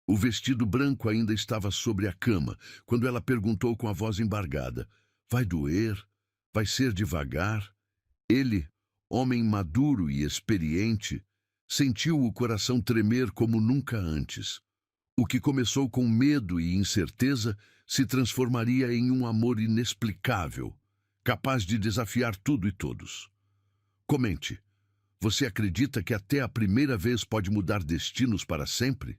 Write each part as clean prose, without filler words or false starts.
O vestido branco ainda estava sobre a cama, quando ela perguntou com a voz embargada: Vai doer? Vai ser devagar? Ele, homem maduro e experiente, sentiu o coração tremer como nunca antes. O que começou com medo e incerteza se transformaria em um amor inexplicável, capaz de desafiar tudo e todos. Comente, você acredita que até a primeira vez pode mudar destinos para sempre?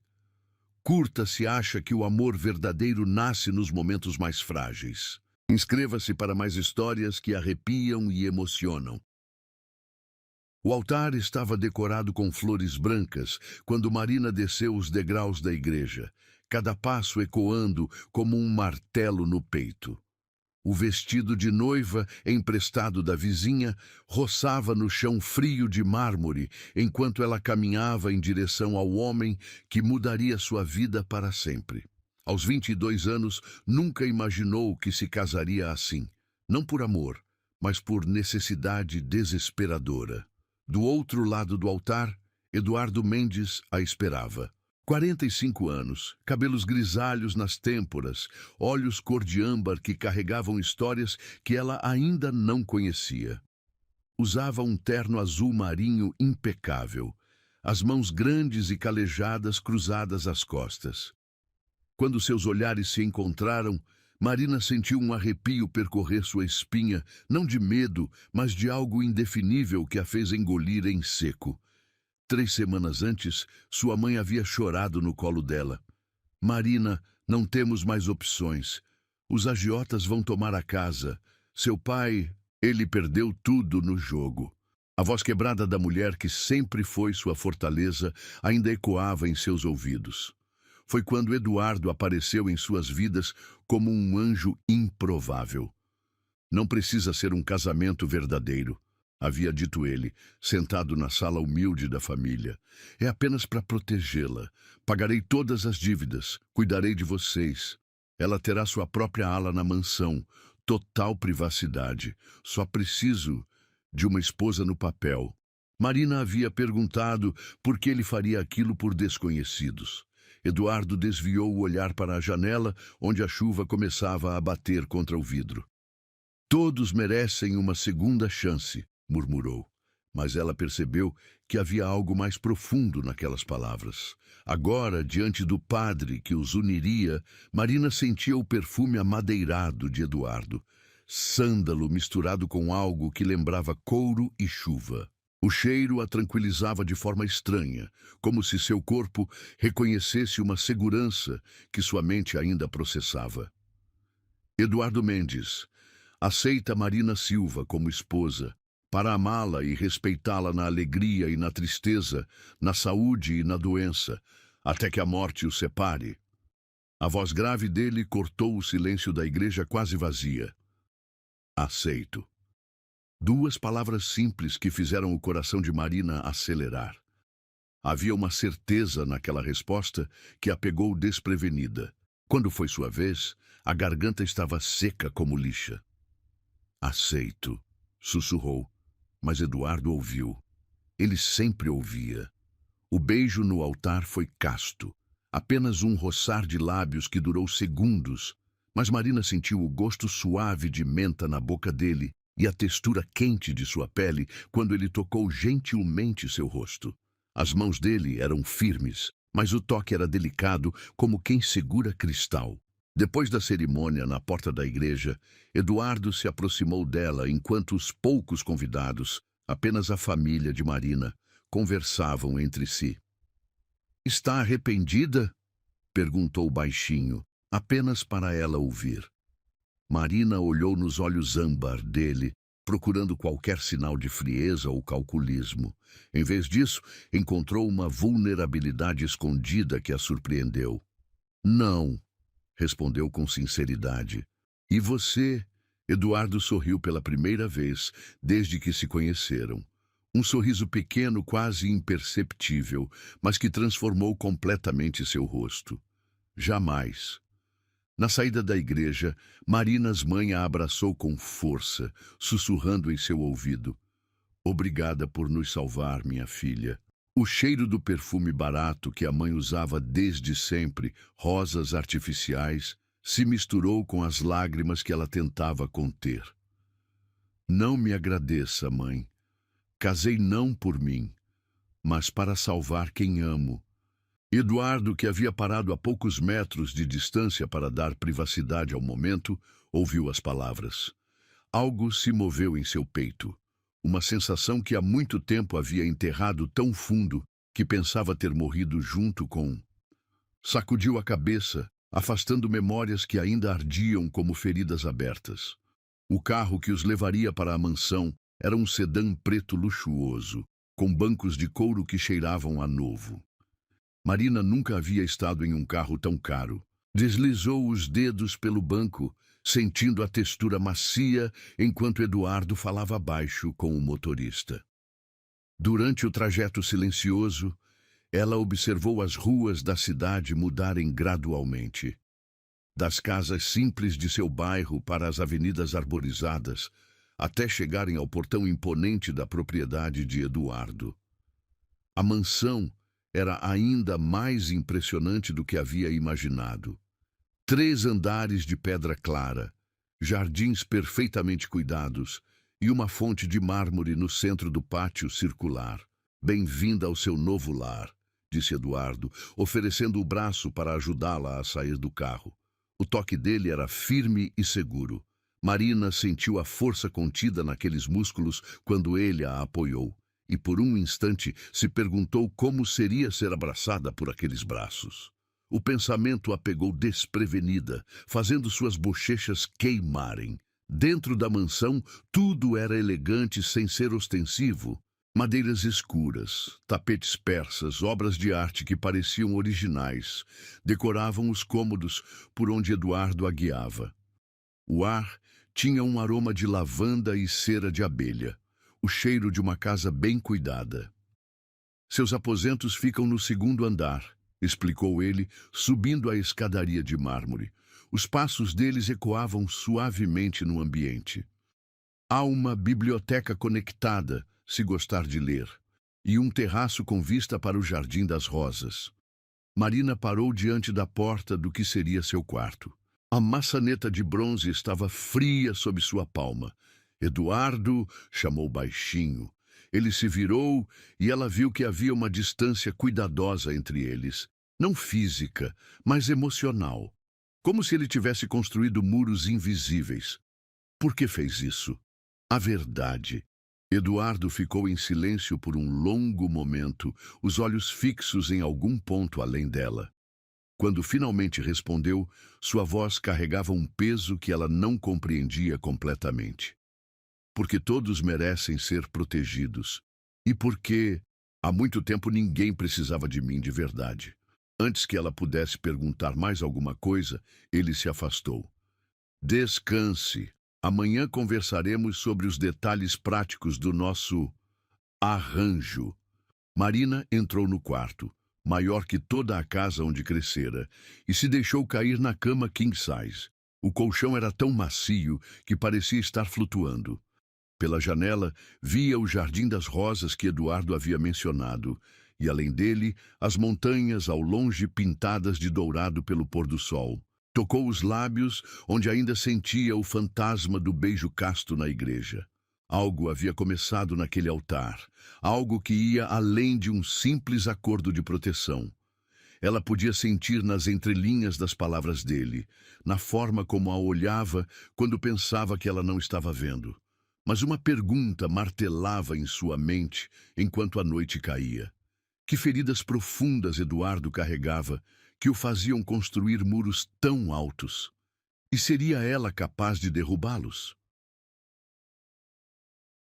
Curta se acha que o amor verdadeiro nasce nos momentos mais frágeis. Inscreva-se para mais histórias que arrepiam e emocionam. O altar estava decorado com flores brancas quando Marina desceu os degraus da igreja, cada passo ecoando como um martelo no peito. O vestido de noiva, emprestado da vizinha, roçava no chão frio de mármore enquanto ela caminhava em direção ao homem que mudaria sua vida para sempre. Aos 22 anos, nunca imaginou que se casaria assim, não por amor, mas por necessidade desesperadora. Do outro lado do altar, Eduardo Mendes a esperava. 45 anos, cabelos grisalhos nas têmporas, olhos cor de âmbar que carregavam histórias que ela ainda não conhecia. Usava um terno azul marinho impecável, as mãos grandes e calejadas cruzadas às costas. Quando seus olhares se encontraram, Marina sentiu um arrepio percorrer sua espinha, não de medo, mas de algo indefinível que a fez engolir em seco. 3 semanas antes, sua mãe havia chorado no colo dela. Marina, não temos mais opções. Os agiotas vão tomar a casa. Seu pai, ele perdeu tudo no jogo. A voz quebrada da mulher que sempre foi sua fortaleza ainda ecoava em seus ouvidos. Foi quando Eduardo apareceu em suas vidas como um anjo improvável. Não precisa ser um casamento verdadeiro, havia dito ele, sentado na sala humilde da família. É apenas para protegê-la. Pagarei todas as dívidas, cuidarei de vocês. Ela terá sua própria ala na mansão, total privacidade. Só preciso de uma esposa no papel. Marina havia perguntado por que ele faria aquilo por desconhecidos. Eduardo desviou o olhar para a janela, onde a chuva começava a bater contra o vidro. Todos merecem uma segunda chance, murmurou. Mas ela percebeu que havia algo mais profundo naquelas palavras. Agora, diante do padre que os uniria, Marina sentia o perfume amadeirado de Eduardo, sândalo misturado com algo que lembrava couro e chuva. O cheiro a tranquilizava de forma estranha, como se seu corpo reconhecesse uma segurança que sua mente ainda processava. Eduardo Mendes aceita Marina Silva como esposa, para amá-la e respeitá-la na alegria e na tristeza, na saúde e na doença, até que a morte os separe. A voz grave dele cortou o silêncio da igreja quase vazia. Aceito. 2 palavras simples que fizeram o coração de Marina acelerar. Havia uma certeza naquela resposta que a pegou desprevenida. Quando foi sua vez, a garganta estava seca como lixa. Aceito, sussurrou, mas Eduardo ouviu. Ele sempre ouvia. O beijo no altar foi casto, apenas um roçar de lábios que durou segundos, mas Marina sentiu o gosto suave de menta na boca dele e a textura quente de sua pele quando ele tocou gentilmente seu rosto. As mãos dele eram firmes, mas o toque era delicado como quem segura cristal. Depois da cerimônia na porta da igreja, Eduardo se aproximou dela enquanto os poucos convidados, apenas a família de Marina, conversavam entre si. Está arrependida? Perguntou baixinho, apenas para ela ouvir. Marina olhou nos olhos âmbar dele, procurando qualquer sinal de frieza ou calculismo. Em vez disso, encontrou uma vulnerabilidade escondida que a surpreendeu. Não, respondeu com sinceridade. E você? Eduardo sorriu pela primeira vez desde que se conheceram. Um sorriso pequeno, quase imperceptível, mas que transformou completamente seu rosto. Jamais. Na saída da igreja, Marinas mãe a abraçou com força, sussurrando em seu ouvido. Obrigada por nos salvar, minha filha. O cheiro do perfume barato que a mãe usava desde sempre, rosas artificiais, se misturou com as lágrimas que ela tentava conter. Não me agradeça, mãe. Casei não por mim, mas para salvar quem amo. Eduardo, que havia parado a poucos metros de distância para dar privacidade ao momento, ouviu as palavras. Algo se moveu em seu peito. Uma sensação que há muito tempo havia enterrado tão fundo que pensava ter morrido junto com... Sacudiu a cabeça, afastando memórias que ainda ardiam como feridas abertas. O carro que os levaria para a mansão era um sedã preto luxuoso, com bancos de couro que cheiravam a novo. Marina nunca havia estado em um carro tão caro. Deslizou os dedos pelo banco, sentindo a textura macia, enquanto Eduardo falava baixo com o motorista. Durante o trajeto silencioso, ela observou as ruas da cidade mudarem gradualmente. Das casas simples de seu bairro para as avenidas arborizadas, até chegarem ao portão imponente da propriedade de Eduardo. A mansão era ainda mais impressionante do que havia imaginado. 3 andares de pedra clara, jardins perfeitamente cuidados e uma fonte de mármore no centro do pátio circular. Bem-vinda ao seu novo lar, disse Eduardo, oferecendo o braço para ajudá-la a sair do carro. O toque dele era firme e seguro. Marina sentiu a força contida naqueles músculos quando ele a apoiou, e por um instante se perguntou como seria ser abraçada por aqueles braços. O pensamento a pegou desprevenida, fazendo suas bochechas queimarem. Dentro da mansão, tudo era elegante sem ser ostensivo. Madeiras escuras, tapetes persas, obras de arte que pareciam originais, decoravam os cômodos por onde Eduardo a guiava. O ar tinha um aroma de lavanda e cera de abelha, o cheiro de uma casa bem cuidada. Seus aposentos ficam no 2º andar, explicou ele, subindo a escadaria de mármore. Os passos deles ecoavam suavemente no ambiente. Há uma biblioteca conectada, se gostar de ler, e um terraço com vista para o Jardim das Rosas. Marina parou diante da porta do que seria seu quarto. A maçaneta de bronze estava fria sob sua palma. Eduardo chamou baixinho. Ele se virou e ela viu que havia uma distância cuidadosa entre eles. Não física, mas emocional. Como se ele tivesse construído muros invisíveis. Por que fez isso? A verdade. Eduardo ficou em silêncio por um longo momento, os olhos fixos em algum ponto além dela. Quando finalmente respondeu, sua voz carregava um peso que ela não compreendia completamente. Porque todos merecem ser protegidos. E porque há muito tempo ninguém precisava de mim de verdade. Antes que ela pudesse perguntar mais alguma coisa, ele se afastou. Descanse. Amanhã conversaremos sobre os detalhes práticos do nosso arranjo. Marina entrou no quarto, maior que toda a casa onde crescera, e se deixou cair na cama king size. O colchão era tão macio que parecia estar flutuando. Pela janela, via o Jardim das Rosas que Eduardo havia mencionado, e além dele, as montanhas ao longe pintadas de dourado pelo pôr do sol. Tocou os lábios, onde ainda sentia o fantasma do beijo casto na igreja. Algo havia começado naquele altar, algo que ia além de um simples acordo de proteção. Ela podia sentir nas entrelinhas das palavras dele, na forma como a olhava quando pensava que ela não estava vendo. Mas uma pergunta martelava em sua mente enquanto a noite caía. Que feridas profundas Eduardo carregava, que o faziam construir muros tão altos? E seria ela capaz de derrubá-los?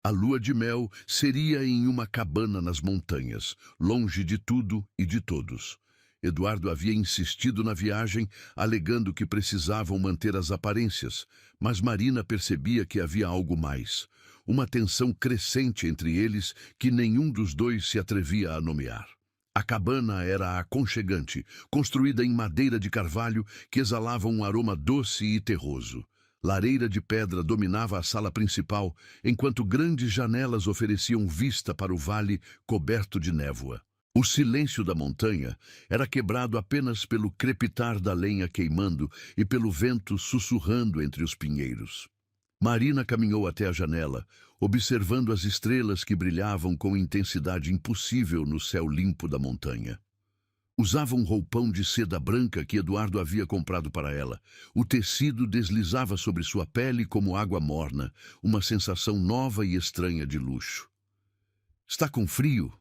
A lua de mel seria em uma cabana nas montanhas, longe de tudo e de todos. Eduardo havia insistido na viagem, alegando que precisavam manter as aparências, mas Marina percebia que havia algo mais, uma tensão crescente entre eles que nenhum dos dois se atrevia a nomear. A cabana era aconchegante, construída em madeira de carvalho que exalava um aroma doce e terroso. Lareira de pedra dominava a sala principal, enquanto grandes janelas ofereciam vista para o vale coberto de névoa. O silêncio da montanha era quebrado apenas pelo crepitar da lenha queimando e pelo vento sussurrando entre os pinheiros. Marina caminhou até a janela, observando as estrelas que brilhavam com intensidade impossível no céu limpo da montanha. Usava um roupão de seda branca que Eduardo havia comprado para ela. O tecido deslizava sobre sua pele como água morna, uma sensação nova e estranha de luxo. "Está com frio?"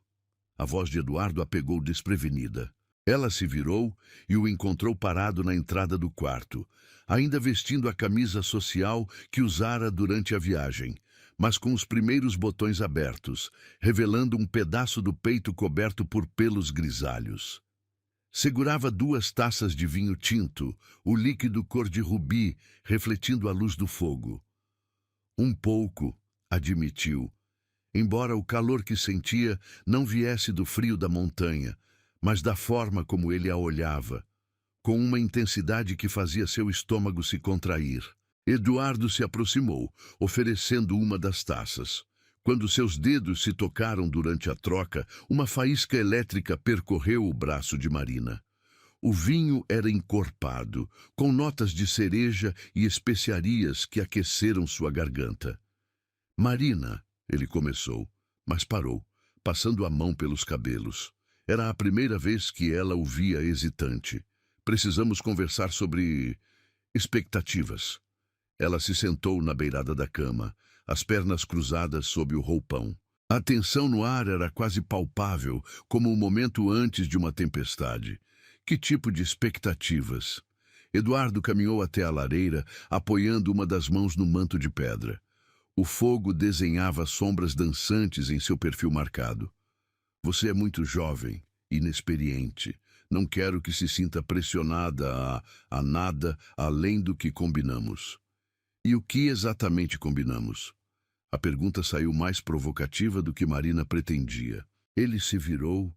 A voz de Eduardo a pegou desprevenida. Ela se virou e o encontrou parado na entrada do quarto, ainda vestindo a camisa social que usara durante a viagem, mas com os primeiros botões abertos, revelando um pedaço do peito coberto por pelos grisalhos. Segurava 2 taças de vinho tinto, o líquido cor de rubi, refletindo a luz do fogo. "Um pouco", admitiu, embora o calor que sentia não viesse do frio da montanha, mas da forma como ele a olhava, com uma intensidade que fazia seu estômago se contrair. Eduardo se aproximou, oferecendo uma das taças. Quando seus dedos se tocaram durante a troca, uma faísca elétrica percorreu o braço de Marina. O vinho era encorpado, com notas de cereja e especiarias que aqueceram sua garganta. "Marina", ele começou, mas parou, passando a mão pelos cabelos. Era a primeira vez que ela o via hesitante. "Precisamos conversar sobre expectativas." Ela se sentou na beirada da cama, as pernas cruzadas sob o roupão. A tensão no ar era quase palpável, como o momento antes de uma tempestade. Que tipo de expectativas? Eduardo caminhou até a lareira, apoiando uma das mãos no manto de pedra. O fogo desenhava sombras dançantes em seu perfil marcado. "Você é muito jovem, inexperiente. Não quero que se sinta pressionada a nada além do que combinamos." "E o que exatamente combinamos?" A pergunta saiu mais provocativa do que Marina pretendia. Ele se virou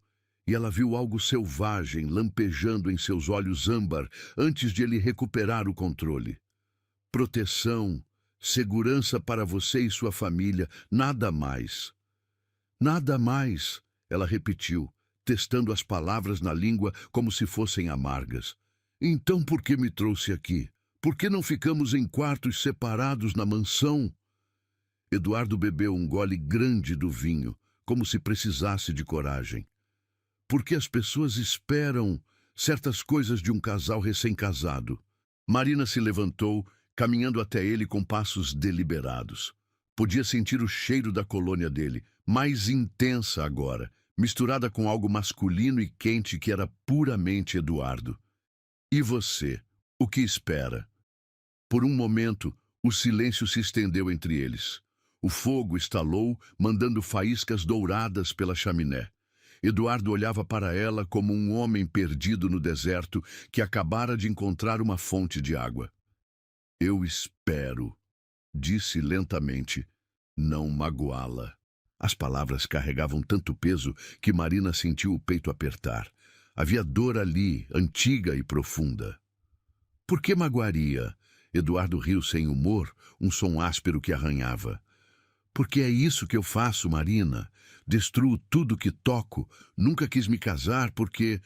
e ela viu algo selvagem lampejando em seus olhos âmbar antes de ele recuperar o controle. "Proteção, segurança para você e sua família, nada mais." "Nada mais", ela repetiu, testando as palavras na língua como se fossem amargas. "Então por que me trouxe aqui? Por que não ficamos em quartos separados na mansão?" Eduardo bebeu um gole grande do vinho, como se precisasse de coragem. "Porque as pessoas esperam certas coisas de um casal recém-casado." Marina se levantou, caminhando até ele com passos deliberados. Podia sentir o cheiro da colônia dele, mais intensa agora, misturada com algo masculino e quente que era puramente Eduardo. "E você? O que espera?" Por um momento, o silêncio se estendeu entre eles. O fogo estalou, mandando faíscas douradas pela chaminé. Eduardo olhava para ela como um homem perdido no deserto que acabara de encontrar uma fonte de água. "Eu espero", disse lentamente, "não magoá-la." As palavras carregavam tanto peso que Marina sentiu o peito apertar. Havia dor ali, antiga e profunda. "Por que magoaria?" Eduardo riu sem humor, um som áspero que arranhava. "Porque é isso que eu faço, Marina. Destruo tudo que toco. Nunca quis me casar porque..."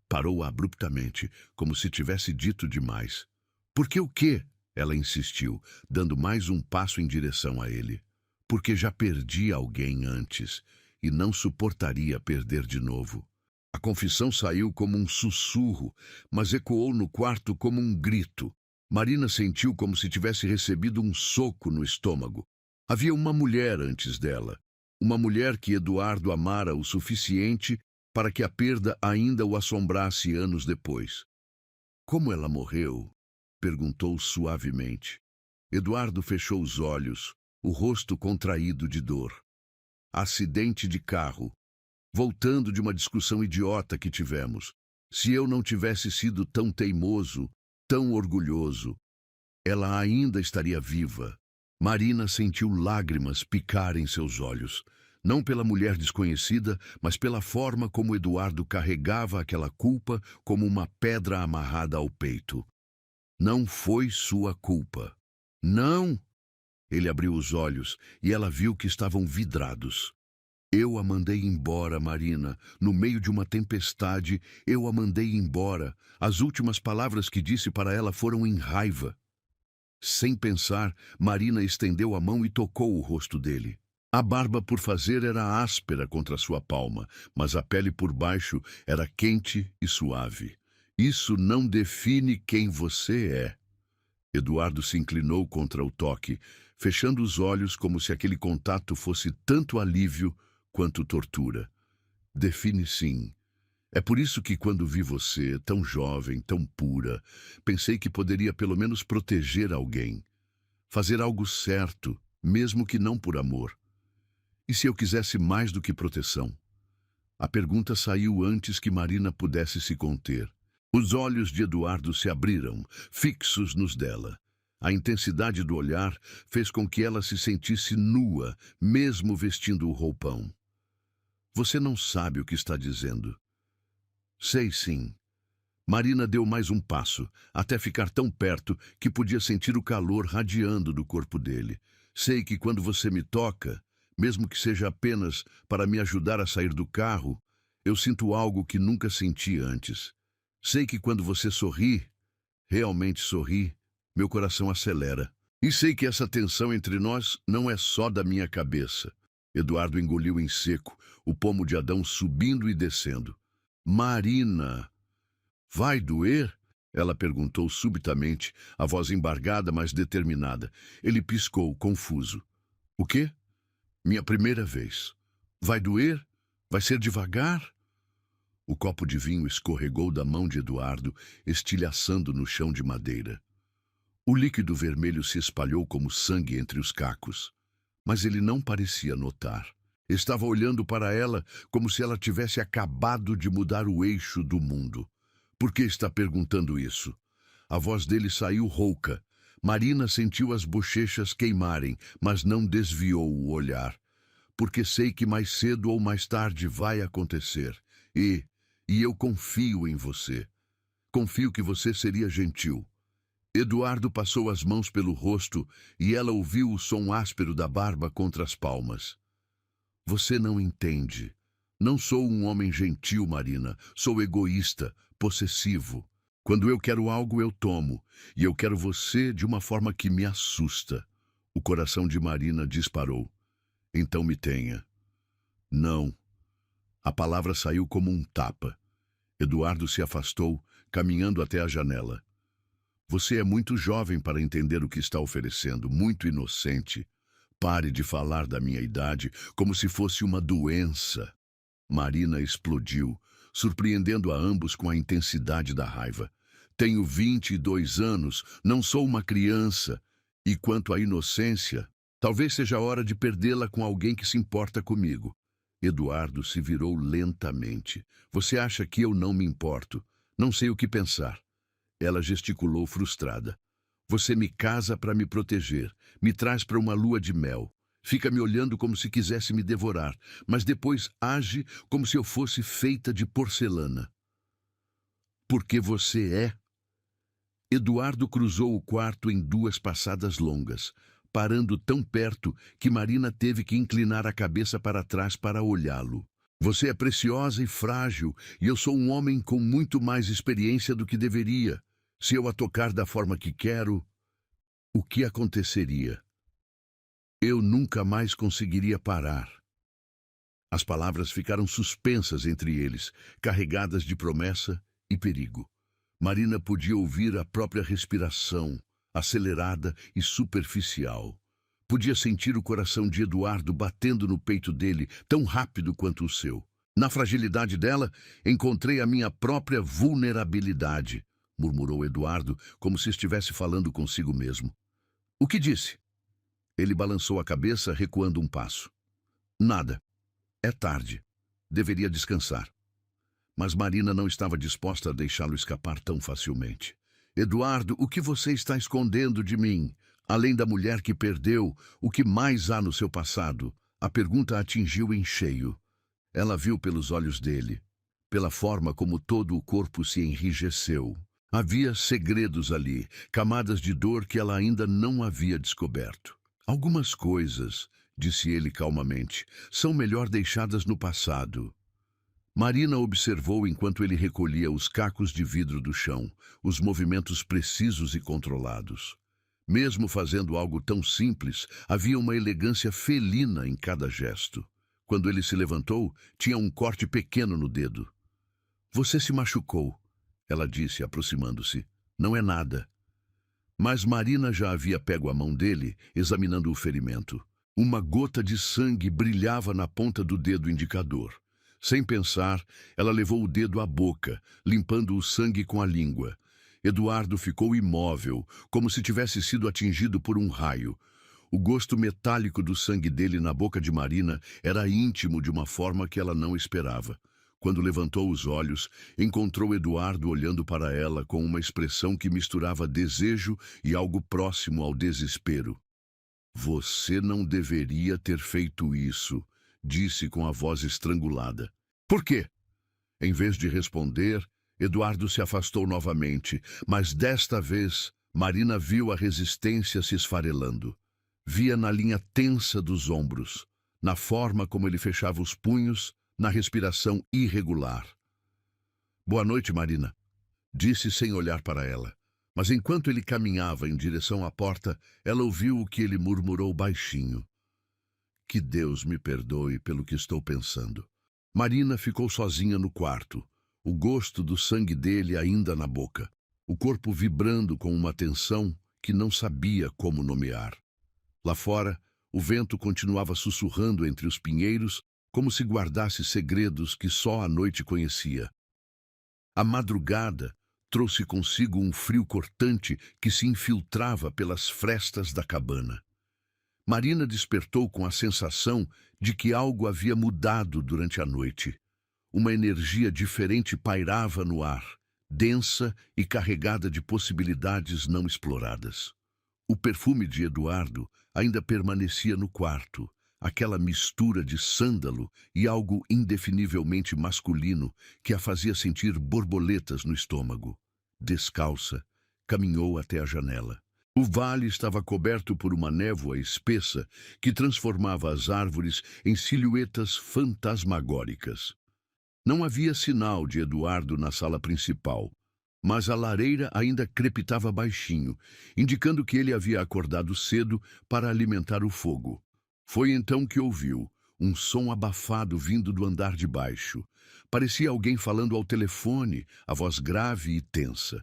Parou abruptamente, como se tivesse dito demais. "Por que o quê?" Ela insistiu, dando mais um passo em direção a ele. "Porque já perdi alguém antes e não suportaria perder de novo." A confissão saiu como um sussurro, mas ecoou no quarto como um grito. Marina sentiu como se tivesse recebido um soco no estômago. Havia uma mulher antes dela. Uma mulher que Eduardo amara o suficiente para que a perda ainda o assombrasse anos depois. "Como ela morreu?" perguntou suavemente. Eduardo fechou os olhos, o rosto contraído de dor. "Acidente de carro. Voltando de uma discussão idiota que tivemos. Se eu não tivesse sido tão teimoso, tão orgulhoso, ela ainda estaria viva." Marina sentiu lágrimas picar em seus olhos, não pela mulher desconhecida, mas pela forma como Eduardo carregava aquela culpa como uma pedra amarrada ao peito. Não foi sua culpa. "Não!" Ele abriu os olhos e ela viu que estavam vidrados. Eu a mandei embora, Marina. No meio de uma tempestade, eu a mandei embora. As últimas palavras que disse para ela foram em raiva. Sem pensar, Marina estendeu a mão e tocou o rosto dele. A barba por fazer era áspera contra sua palma, mas a pele por baixo era quente e suave. Isso não define quem você é. Eduardo se inclinou contra o toque, fechando os olhos como se aquele contato fosse tanto alívio quanto tortura. Define sim. É por isso que quando vi você, tão jovem, tão pura, pensei que poderia pelo menos proteger alguém. Fazer algo certo, mesmo que não por amor. E se eu quisesse mais do que proteção? A pergunta saiu antes que Marina pudesse se conter. Os olhos de Eduardo se abriram, fixos nos dela. A intensidade do olhar fez com que ela se sentisse nua, mesmo vestindo o roupão. Você não sabe o que está dizendo. Sei sim. Marina deu mais um passo, até ficar tão perto que podia sentir o calor radiando do corpo dele. Sei que quando você me toca, mesmo que seja apenas para me ajudar a sair do carro, eu sinto algo que nunca senti antes. Sei que quando você sorri, realmente sorri, meu coração acelera. E sei que essa tensão entre nós não é só da minha cabeça. Eduardo engoliu em seco, o pomo de Adão subindo e descendo. Marina, vai doer? Ela perguntou subitamente, a voz embargada, mas determinada. Ele piscou, confuso. O quê? Minha primeira vez. Vai doer? Vai ser devagar? O copo de vinho escorregou da mão de Eduardo, estilhaçando no chão de madeira. O líquido vermelho se espalhou como sangue entre os cacos, mas ele não parecia notar. Estava olhando para ela como se ela tivesse acabado de mudar o eixo do mundo. Por que está perguntando isso? A voz dele saiu rouca. Marina sentiu as bochechas queimarem, mas não desviou o olhar. Porque sei que mais cedo ou mais tarde vai acontecer. E eu confio em você. Confio que você seria gentil. Eduardo passou as mãos pelo rosto e ela ouviu o som áspero da barba contra as palmas. Você não entende. Não sou um homem gentil, Marina. Sou egoísta, possessivo. Quando eu quero algo, eu tomo. E eu quero você de uma forma que me assusta. O coração de Marina disparou. Então me tenha. Não. A palavra saiu como um tapa. Eduardo se afastou, caminhando até a janela. Você é muito jovem para entender o que está oferecendo, muito inocente. Pare de falar da minha idade como se fosse uma doença. Marina explodiu, surpreendendo a ambos com a intensidade da raiva. Tenho 22 anos, não sou uma criança. E quanto à inocência, talvez seja a hora de perdê-la com alguém que se importa comigo. Eduardo se virou lentamente. Você acha que eu não me importo? Não sei o que pensar. Ela gesticulou frustrada. Você me casa para me proteger, me traz para uma lua de mel. Fica me olhando como se quisesse me devorar, mas depois age como se eu fosse feita de porcelana. Porque você é. Eduardo cruzou o quarto em 2 passadas longas, parando tão perto que Marina teve que inclinar a cabeça para trás para olhá-lo. Você é preciosa e frágil, e eu sou um homem com muito mais experiência do que deveria. Se eu a tocar da forma que quero, o que aconteceria? Eu nunca mais conseguiria parar. As palavras ficaram suspensas entre eles, carregadas de promessa e perigo. Marina podia ouvir a própria respiração, acelerada e superficial. Podia sentir o coração de Eduardo batendo no peito dele, tão rápido quanto o seu. Na fragilidade dela, encontrei a minha própria vulnerabilidade, murmurou Eduardo, como se estivesse falando consigo mesmo. O que disse? Ele balançou a cabeça, recuando um passo. Nada. É tarde. Deveria descansar. Mas Marina não estava disposta a deixá-lo escapar tão facilmente. Eduardo, o que você está escondendo de mim? Além da mulher que perdeu, o que mais há no seu passado? A pergunta a atingiu em cheio. Ela viu pelos olhos dele, pela forma como todo o corpo se enrijeceu. Havia segredos ali, camadas de dor que ela ainda não havia descoberto. Algumas coisas, disse ele calmamente. São melhor deixadas no passado. Marina observou enquanto ele recolhia os cacos de vidro do chão, os movimentos precisos e controlados. Mesmo fazendo algo tão simples, havia uma elegância felina em cada gesto. Quando ele se levantou, tinha um corte pequeno no dedo. Você se machucou, ela disse, aproximando-se. Não é nada. Mas Marina já havia pego a mão dele, examinando o ferimento. Uma gota de sangue brilhava na ponta do dedo indicador. Sem pensar, ela levou o dedo à boca, limpando o sangue com a língua. Eduardo ficou imóvel, como se tivesse sido atingido por um raio. O gosto metálico do sangue dele na boca de Marina era íntimo de uma forma que ela não esperava. Quando levantou os olhos, encontrou Eduardo olhando para ela com uma expressão que misturava desejo e algo próximo ao desespero. Você não deveria ter feito isso, disse com a voz estrangulada. Por quê? Em vez de responder, Eduardo se afastou novamente, mas desta vez Marina viu a resistência se esfarelando. Via na linha tensa dos ombros, na forma como ele fechava os punhos, na respiração irregular. Boa noite, Marina, disse sem olhar para ela. Mas enquanto ele caminhava em direção à porta, ela ouviu o que ele murmurou baixinho. Que Deus me perdoe pelo que estou pensando. Marina ficou sozinha no quarto, o gosto do sangue dele ainda na boca, o corpo vibrando com uma tensão que não sabia como nomear. Lá fora, o vento continuava sussurrando entre os pinheiros, como se guardasse segredos que só a noite conhecia. A madrugada trouxe consigo um frio cortante que se infiltrava pelas frestas da cabana. Marina despertou com a sensação de que algo havia mudado durante a noite. Uma energia diferente pairava no ar, densa e carregada de possibilidades não exploradas. O perfume de Eduardo ainda permanecia no quarto, aquela mistura de sândalo e algo indefinivelmente masculino que a fazia sentir borboletas no estômago. Descalça, caminhou até a janela. O vale estava coberto por uma névoa espessa que transformava as árvores em silhuetas fantasmagóricas. Não havia sinal de Eduardo na sala principal, mas a lareira ainda crepitava baixinho, indicando que ele havia acordado cedo para alimentar o fogo. Foi então que ouviu um som abafado vindo do andar de baixo. Parecia alguém falando ao telefone, a voz grave e tensa.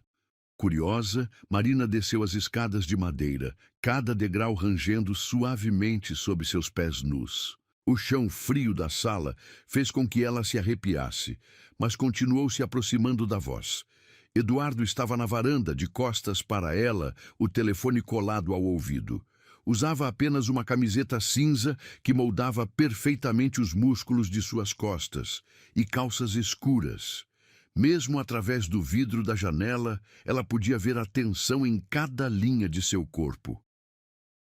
Curiosa, Marina desceu as escadas de madeira, cada degrau rangendo suavemente sob seus pés nus. O chão frio da sala fez com que ela se arrepiasse, mas continuou se aproximando da voz. Eduardo estava na varanda, de costas para ela, o telefone colado ao ouvido. Usava apenas uma camiseta cinza que moldava perfeitamente os músculos de suas costas e calças escuras. Mesmo através do vidro da janela, ela podia ver a tensão em cada linha de seu corpo.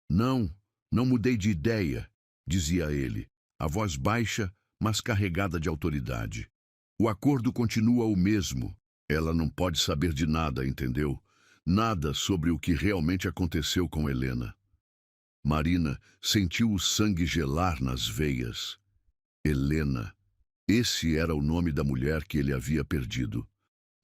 Não mudei de ideia, dizia ele, a voz baixa, mas carregada de autoridade. O acordo continua o mesmo. Ela não pode saber de nada, entendeu? Nada sobre o que realmente aconteceu com Helena. Marina sentiu o sangue gelar nas veias. Helena. Esse era o nome da mulher que ele havia perdido.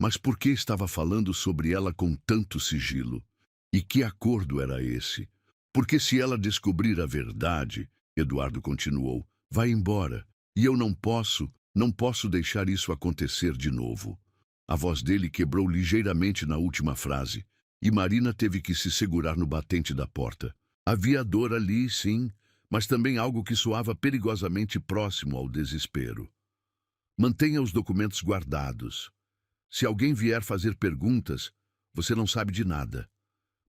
Mas por que estava falando sobre ela com tanto sigilo? E que acordo era esse? Porque se ela descobrir a verdade, Eduardo continuou, vai embora. E eu não posso deixar isso acontecer de novo. A voz dele quebrou ligeiramente na última frase, e Marina teve que se segurar no batente da porta. Havia dor ali, sim, mas também algo que soava perigosamente próximo ao desespero. Mantenha os documentos guardados. Se alguém vier fazer perguntas, você não sabe de nada.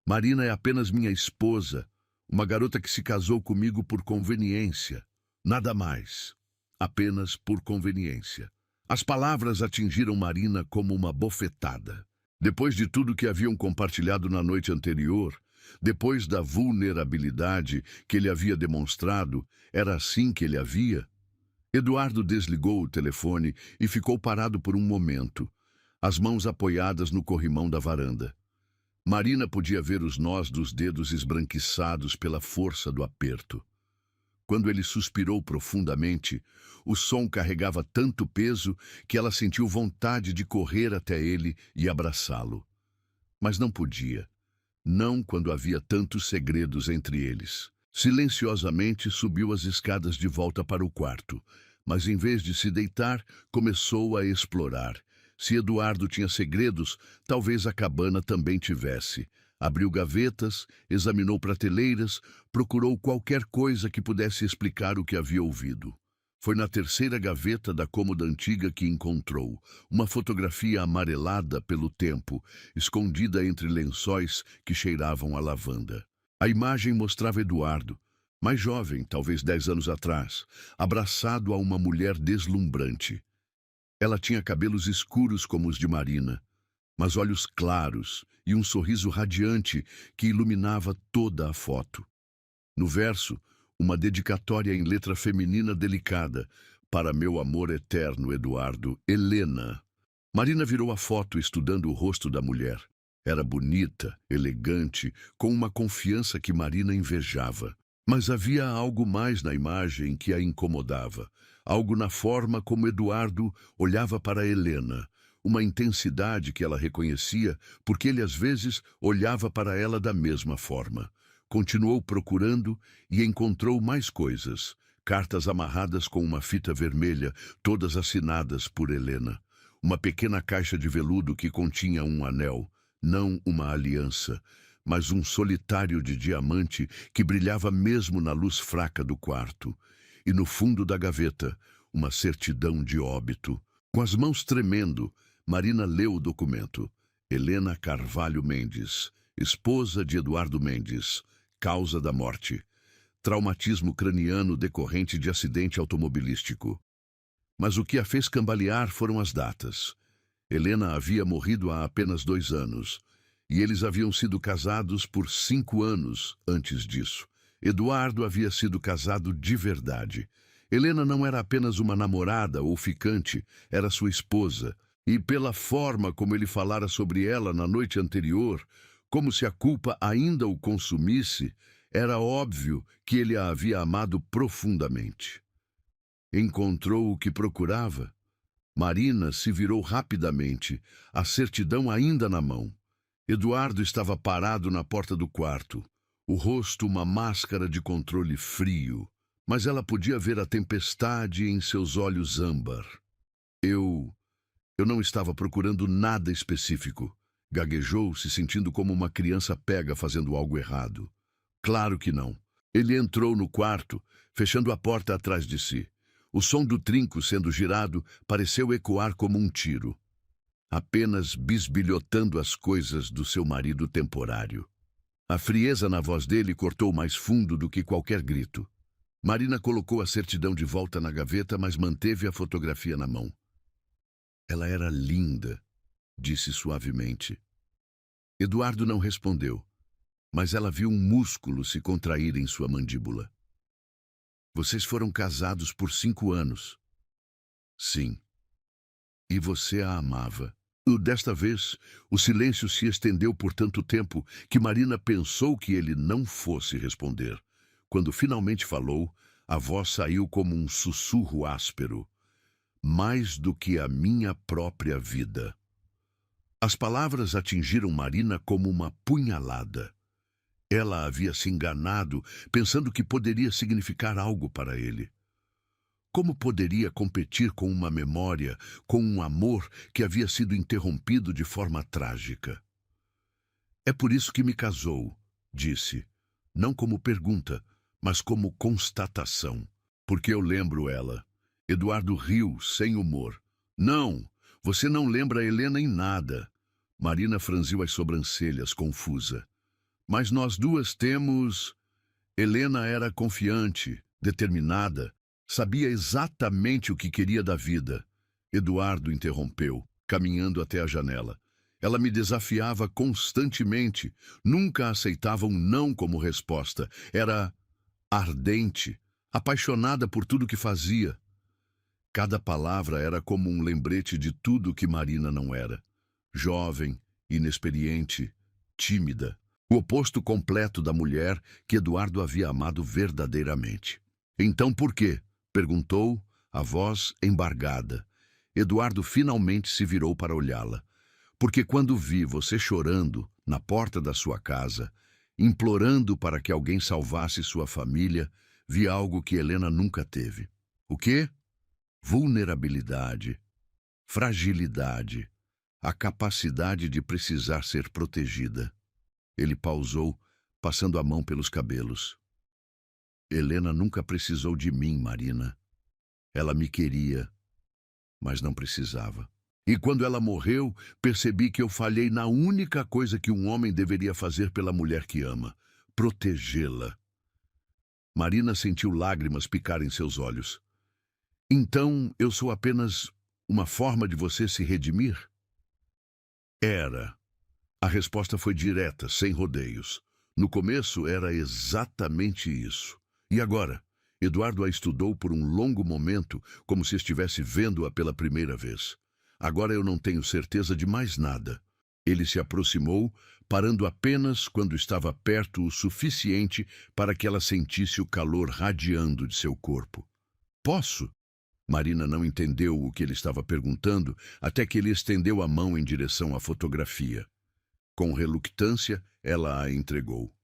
Marina é apenas minha esposa, uma garota que se casou comigo por conveniência. Nada mais. Apenas por conveniência. As palavras atingiram Marina como uma bofetada. Depois de tudo que haviam compartilhado na noite anterior, depois da vulnerabilidade que ele havia demonstrado, era assim que ele a via? Eduardo desligou o telefone e ficou parado por um momento, as mãos apoiadas no corrimão da varanda. Marina podia ver os nós dos dedos esbranquiçados pela força do aperto. Quando ele suspirou profundamente, o som carregava tanto peso que ela sentiu vontade de correr até ele e abraçá-lo. Mas não podia. Não quando havia tantos segredos entre eles. Silenciosamente subiu as escadas de volta para o quarto, mas em vez de se deitar, começou a explorar. Se Eduardo tinha segredos, talvez a cabana também tivesse. Abriu gavetas, examinou prateleiras, procurou qualquer coisa que pudesse explicar o que havia ouvido. Foi na terceira gaveta da cômoda antiga que encontrou uma fotografia amarelada pelo tempo, escondida entre lençóis que cheiravam a lavanda. A imagem mostrava Eduardo, mais jovem, talvez 10 anos atrás, abraçado a uma mulher deslumbrante. Ela tinha cabelos escuros como os de Marina, mas olhos claros e um sorriso radiante que iluminava toda a foto. No verso, uma dedicatória em letra feminina delicada: "Para meu amor eterno, Eduardo, Helena." Marina virou a foto estudando o rosto da mulher. Era bonita, elegante, com uma confiança que Marina invejava. Mas havia algo mais na imagem que a incomodava. Algo na forma como Eduardo olhava para Helena. Uma intensidade que ela reconhecia, porque ele às vezes olhava para ela da mesma forma. Continuou procurando e encontrou mais coisas. Cartas amarradas com uma fita vermelha, todas assinadas por Helena. Uma pequena caixa de veludo que continha um anel, não uma aliança, mas um solitário de diamante que brilhava mesmo na luz fraca do quarto. E no fundo da gaveta, uma certidão de óbito. Com as mãos tremendo, Marina leu o documento. Helena Carvalho Mendes, esposa de Eduardo Mendes, causa da morte: traumatismo craniano decorrente de acidente automobilístico. Mas o que a fez cambalear foram as datas. Helena havia morrido há apenas 2 anos, e eles haviam sido casados por 5 anos antes disso. Eduardo havia sido casado de verdade. Helena não era apenas uma namorada ou ficante, era sua esposa, e pela forma como ele falara sobre ela na noite anterior, como se a culpa ainda o consumisse, era óbvio que ele a havia amado profundamente. Encontrou o que procurava? Marina se virou rapidamente, a certidão ainda na mão. Eduardo estava parado na porta do quarto, o rosto uma máscara de controle frio, mas ela podia ver a tempestade em seus olhos âmbar. Eu não estava procurando nada específico, gaguejou, se sentindo como uma criança pega fazendo algo errado. Claro que não. Ele entrou no quarto, fechando a porta atrás de si. O som do trinco sendo girado pareceu ecoar como um tiro, apenas bisbilhotando as coisas do seu marido temporário. A frieza na voz dele cortou mais fundo do que qualquer grito. Marina colocou a certidão de volta na gaveta, mas manteve a fotografia na mão. Ela era linda, disse suavemente. Eduardo não respondeu, mas ela viu um músculo se contrair em sua mandíbula. Vocês foram casados por 5 anos. Sim. E você a amava. Desta vez, o silêncio se estendeu por tanto tempo que Marina pensou que ele não fosse responder. Quando finalmente falou, a voz saiu como um sussurro áspero. Mais do que a minha própria vida. As palavras atingiram Marina como uma punhalada. Ela havia se enganado, pensando que poderia significar algo para ele. Como poderia competir com uma memória, com um amor que havia sido interrompido de forma trágica? É por isso que me casou, disse, não como pergunta, mas como constatação. Porque eu lembro ela. Eduardo riu, sem humor. Não, você não lembra Helena em nada. Marina franziu as sobrancelhas, confusa. Mas nós duas temos... Helena era confiante, determinada, sabia exatamente o que queria da vida. Eduardo interrompeu, caminhando até a janela. Ela me desafiava constantemente, nunca aceitava um não como resposta. Era ardente, apaixonada por tudo que fazia. Cada palavra era como um lembrete de tudo que Marina não era. Jovem, inexperiente, tímida. O oposto completo da mulher que Eduardo havia amado verdadeiramente. Então por quê? Perguntou, a voz embargada. Eduardo finalmente se virou para olhá-la. Porque quando vi você chorando na porta da sua casa, implorando para que alguém salvasse sua família, vi algo que Helena nunca teve. O quê? Vulnerabilidade, fragilidade, a capacidade de precisar ser protegida. Ele pausou, passando a mão pelos cabelos. Helena nunca precisou de mim, Marina. Ela me queria, mas não precisava. E quando ela morreu, percebi que eu falhei na única coisa que um homem deveria fazer pela mulher que ama: protegê-la. Marina sentiu lágrimas picar em seus olhos. Então eu sou apenas uma forma de você se redimir? Era. A resposta foi direta, sem rodeios. No começo era exatamente isso. E agora? Eduardo a estudou por um longo momento, como se estivesse vendo-a pela primeira vez. Agora eu não tenho certeza de mais nada. Ele se aproximou, parando apenas quando estava perto o suficiente para que ela sentisse o calor radiando de seu corpo. Posso? Marina não entendeu o que ele estava perguntando, até que ele estendeu a mão em direção à fotografia. Com reluctância, ela a entregou.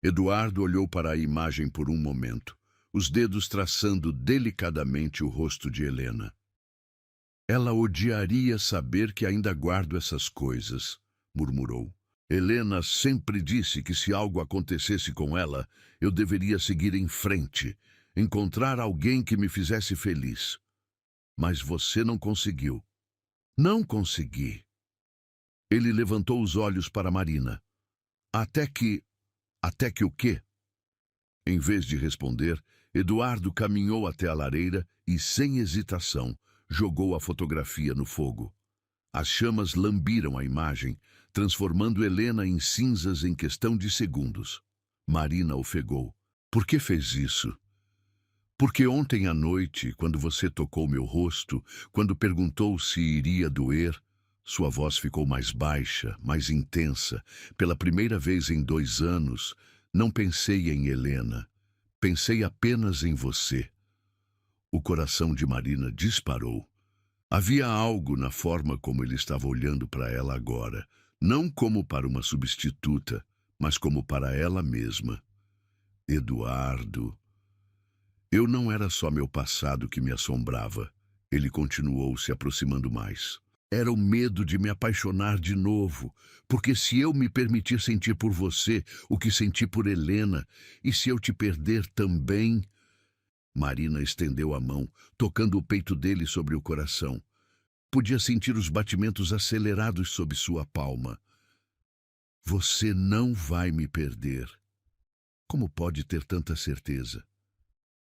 Eduardo olhou para a imagem por um momento, os dedos traçando delicadamente o rosto de Helena. Ela odiaria saber que ainda guardo essas coisas, murmurou. Helena sempre disse que se algo acontecesse com ela, eu deveria seguir em frente, encontrar alguém que me fizesse feliz. Mas você não conseguiu. Não consegui. Ele levantou os olhos para Marina. Até que o quê? Em vez de responder, Eduardo caminhou até a lareira e, sem hesitação, jogou a fotografia no fogo. As chamas lambiram a imagem, transformando Helena em cinzas em questão de segundos. Marina ofegou. Por que fez isso? Porque ontem à noite, quando você tocou meu rosto, quando perguntou se iria doer, sua voz ficou mais baixa, mais intensa. Pela primeira vez em 2 anos, não pensei em Helena. Pensei apenas em você. O coração de Marina disparou. Havia algo na forma como ele estava olhando para ela agora, não como para uma substituta, mas como para ela mesma. Eduardo. Eu não era só meu passado que me assombrava. Ele continuou se aproximando mais. Era o medo de me apaixonar de novo, porque se eu me permitir sentir por você o que senti por Helena, e se eu te perder também... Marina estendeu a mão, tocando o peito dele sobre o coração. Podia sentir os batimentos acelerados sob sua palma. Você não vai me perder. Como pode ter tanta certeza?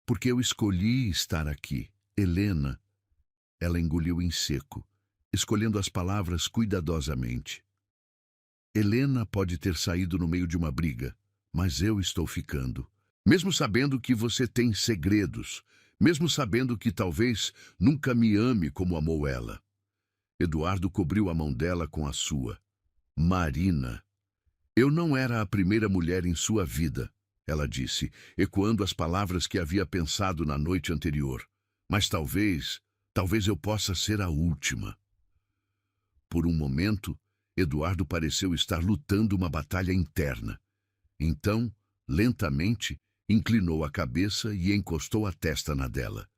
Porque eu escolhi estar aqui. Helena. Ela engoliu em seco, escolhendo as palavras cuidadosamente. Helena pode ter saído no meio de uma briga, mas eu estou ficando. Mesmo sabendo que você tem segredos, mesmo sabendo que talvez nunca me ame como amou ela. Eduardo cobriu a mão dela com a sua. Marina. Eu não era a primeira mulher em sua vida, ela disse, ecoando as palavras que havia pensado na noite anterior. Mas talvez eu possa ser a última. Por um momento, Eduardo pareceu estar lutando uma batalha interna. Então, lentamente, inclinou a cabeça e encostou a testa na dela.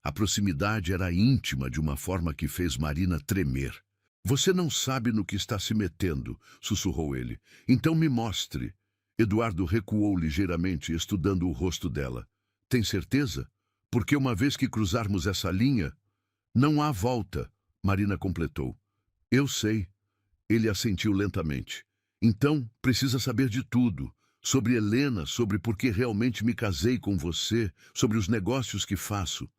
A proximidade era íntima de uma forma que fez Marina tremer. Você não sabe no que está se metendo, sussurrou ele. Então me mostre. Eduardo recuou ligeiramente, estudando o rosto dela. Tem certeza? Porque uma vez que cruzarmos essa linha, não há volta, Marina completou. Eu sei. Ele assentiu lentamente. Então, precisa saber de tudo. Sobre Helena, sobre por que realmente me casei com você, sobre os negócios que faço.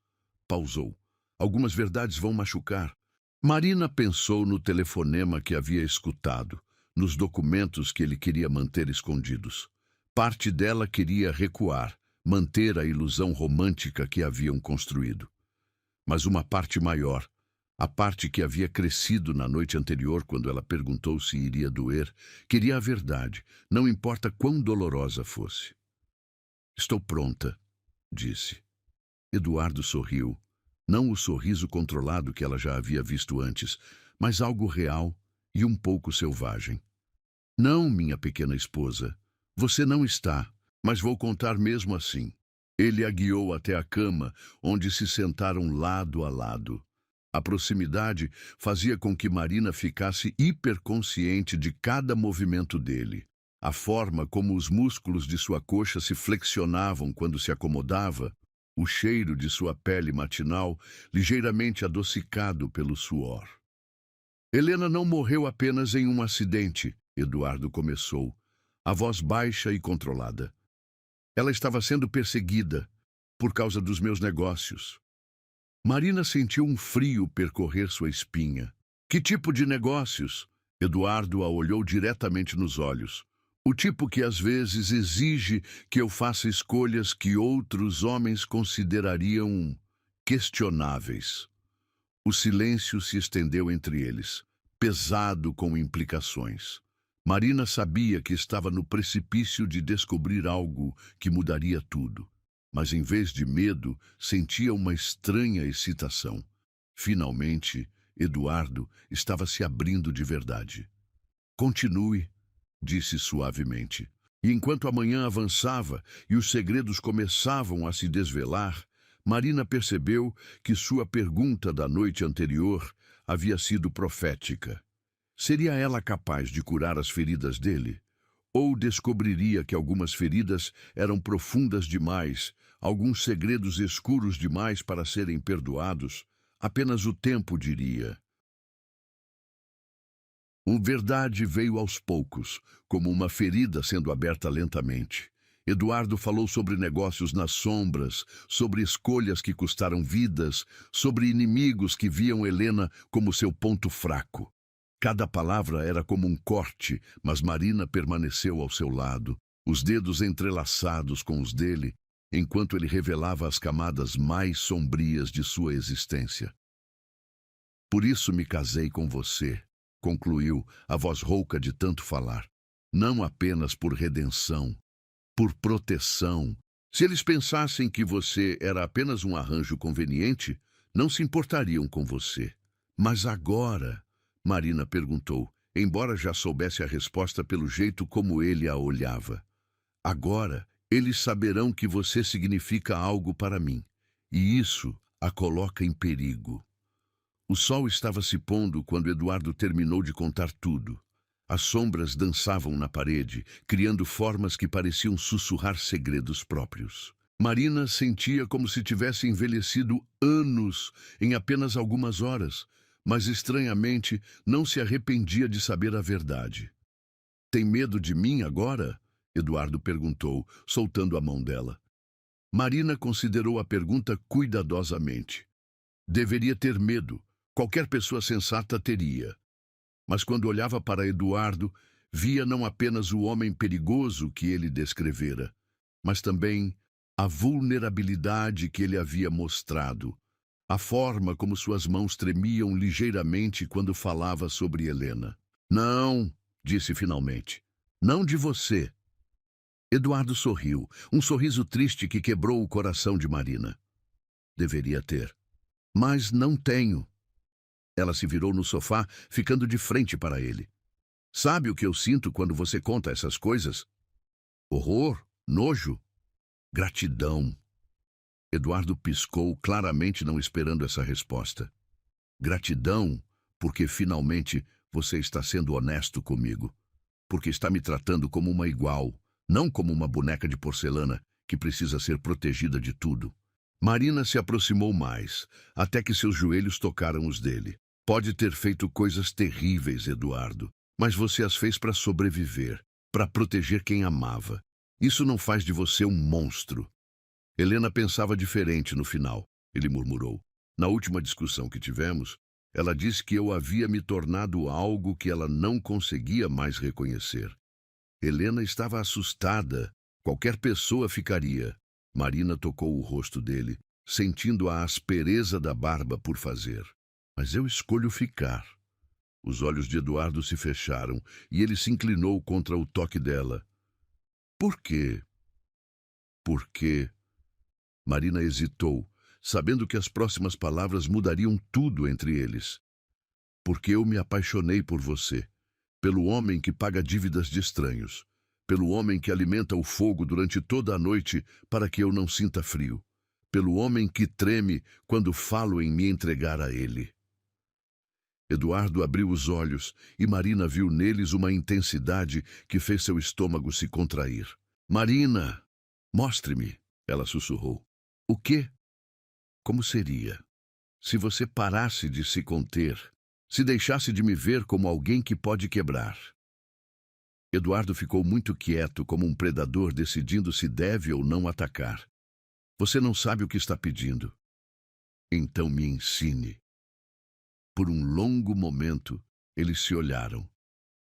Pausou. Algumas verdades vão machucar. Marina pensou no telefonema que havia escutado, nos documentos que ele queria manter escondidos. Parte dela queria recuar, manter a ilusão romântica que haviam construído. Mas uma parte maior, a parte que havia crescido na noite anterior quando ela perguntou se iria doer, queria a verdade, não importa quão dolorosa fosse. Estou pronta, disse. Eduardo sorriu. Não o sorriso controlado que ela já havia visto antes, mas algo real e um pouco selvagem. Não, minha pequena esposa. Você não está, mas vou contar mesmo assim. Ele a guiou até a cama, onde se sentaram lado a lado. A proximidade fazia com que Marina ficasse hiperconsciente de cada movimento dele. A forma como os músculos de sua coxa se flexionavam quando se acomodava, o cheiro de sua pele matinal, ligeiramente adocicado pelo suor. Helena não morreu apenas em um acidente, Eduardo começou, a voz baixa e controlada. Ela estava sendo perseguida por causa dos meus negócios. Marina sentiu um frio percorrer sua espinha. Que tipo de negócios? Eduardo a olhou diretamente nos olhos. O tipo que às vezes exige que eu faça escolhas que outros homens considerariam questionáveis. O silêncio se estendeu entre eles, pesado com implicações. Marina sabia que estava no precipício de descobrir algo que mudaria tudo. Mas em vez de medo, sentia uma estranha excitação. Finalmente, Eduardo estava se abrindo de verdade. Continue, disse suavemente. E enquanto a manhã avançava e os segredos começavam a se desvelar, Marina percebeu que sua pergunta da noite anterior havia sido profética. Seria ela capaz de curar as feridas dele? Ou descobriria que algumas feridas eram profundas demais, alguns segredos escuros demais para serem perdoados? Apenas o tempo diria. A verdade veio aos poucos, como uma ferida sendo aberta lentamente. Eduardo falou sobre negócios nas sombras, sobre escolhas que custaram vidas, sobre inimigos que viam Helena como seu ponto fraco. Cada palavra era como um corte, mas Marina permaneceu ao seu lado, os dedos entrelaçados com os dele, enquanto ele revelava as camadas mais sombrias de sua existência. Por isso me casei com você, concluiu, a voz rouca de tanto falar. Não apenas por redenção, por proteção. Se eles pensassem que você era apenas um arranjo conveniente, não se importariam com você. Mas agora, Marina perguntou, embora já soubesse a resposta pelo jeito como ele a olhava. Agora, eles saberão que você significa algo para mim, e isso a coloca em perigo. O sol estava se pondo quando Eduardo terminou de contar tudo. As sombras dançavam na parede, criando formas que pareciam sussurrar segredos próprios. Marina sentia como se tivesse envelhecido anos em apenas algumas horas, mas estranhamente não se arrependia de saber a verdade. Tem medo de mim agora? Eduardo perguntou, soltando a mão dela. Marina considerou a pergunta cuidadosamente. Deveria ter medo. Qualquer pessoa sensata teria. Mas quando olhava para Eduardo, via não apenas o homem perigoso que ele descrevera, mas também a vulnerabilidade que ele havia mostrado, a forma como suas mãos tremiam ligeiramente quando falava sobre Helena. Não, disse finalmente. Não de você. Eduardo sorriu, um sorriso triste que quebrou o coração de Marina. Deveria ter. Mas não tenho. Ela se virou no sofá, ficando de frente para ele. Sabe o que eu sinto quando você conta essas coisas? Horror, nojo, gratidão. Eduardo piscou, claramente não esperando essa resposta. Gratidão, porque finalmente você está sendo honesto comigo. Porque está me tratando como uma igual, não como uma boneca de porcelana que precisa ser protegida de tudo. Marina se aproximou mais, até que seus joelhos tocaram os dele. Pode ter feito coisas terríveis, Eduardo, mas você as fez para sobreviver, para proteger quem amava. Isso não faz de você um monstro. Helena pensava diferente no final, ele murmurou. Na última discussão que tivemos, ela disse que eu havia me tornado algo que ela não conseguia mais reconhecer. Helena estava assustada. Qualquer pessoa ficaria. Marina tocou o rosto dele, sentindo a aspereza da barba por fazer. Mas eu escolho ficar. Os olhos de Eduardo se fecharam e ele se inclinou contra o toque dela. Por quê? Por quê? Marina hesitou, sabendo que as próximas palavras mudariam tudo entre eles. Porque eu me apaixonei por você, pelo homem que paga dívidas de estranhos, pelo homem que alimenta o fogo durante toda a noite para que eu não sinta frio, pelo homem que treme quando falo em me entregar a ele. Eduardo abriu os olhos e Marina viu neles uma intensidade que fez seu estômago se contrair. Marina, mostre-me, ela sussurrou. O quê? Como seria? Se você parasse de se conter, se deixasse de me ver como alguém que pode quebrar. Eduardo ficou muito quieto, como um predador decidindo se deve ou não atacar. Você não sabe o que está pedindo. Então me ensine. Por um longo momento, eles se olharam.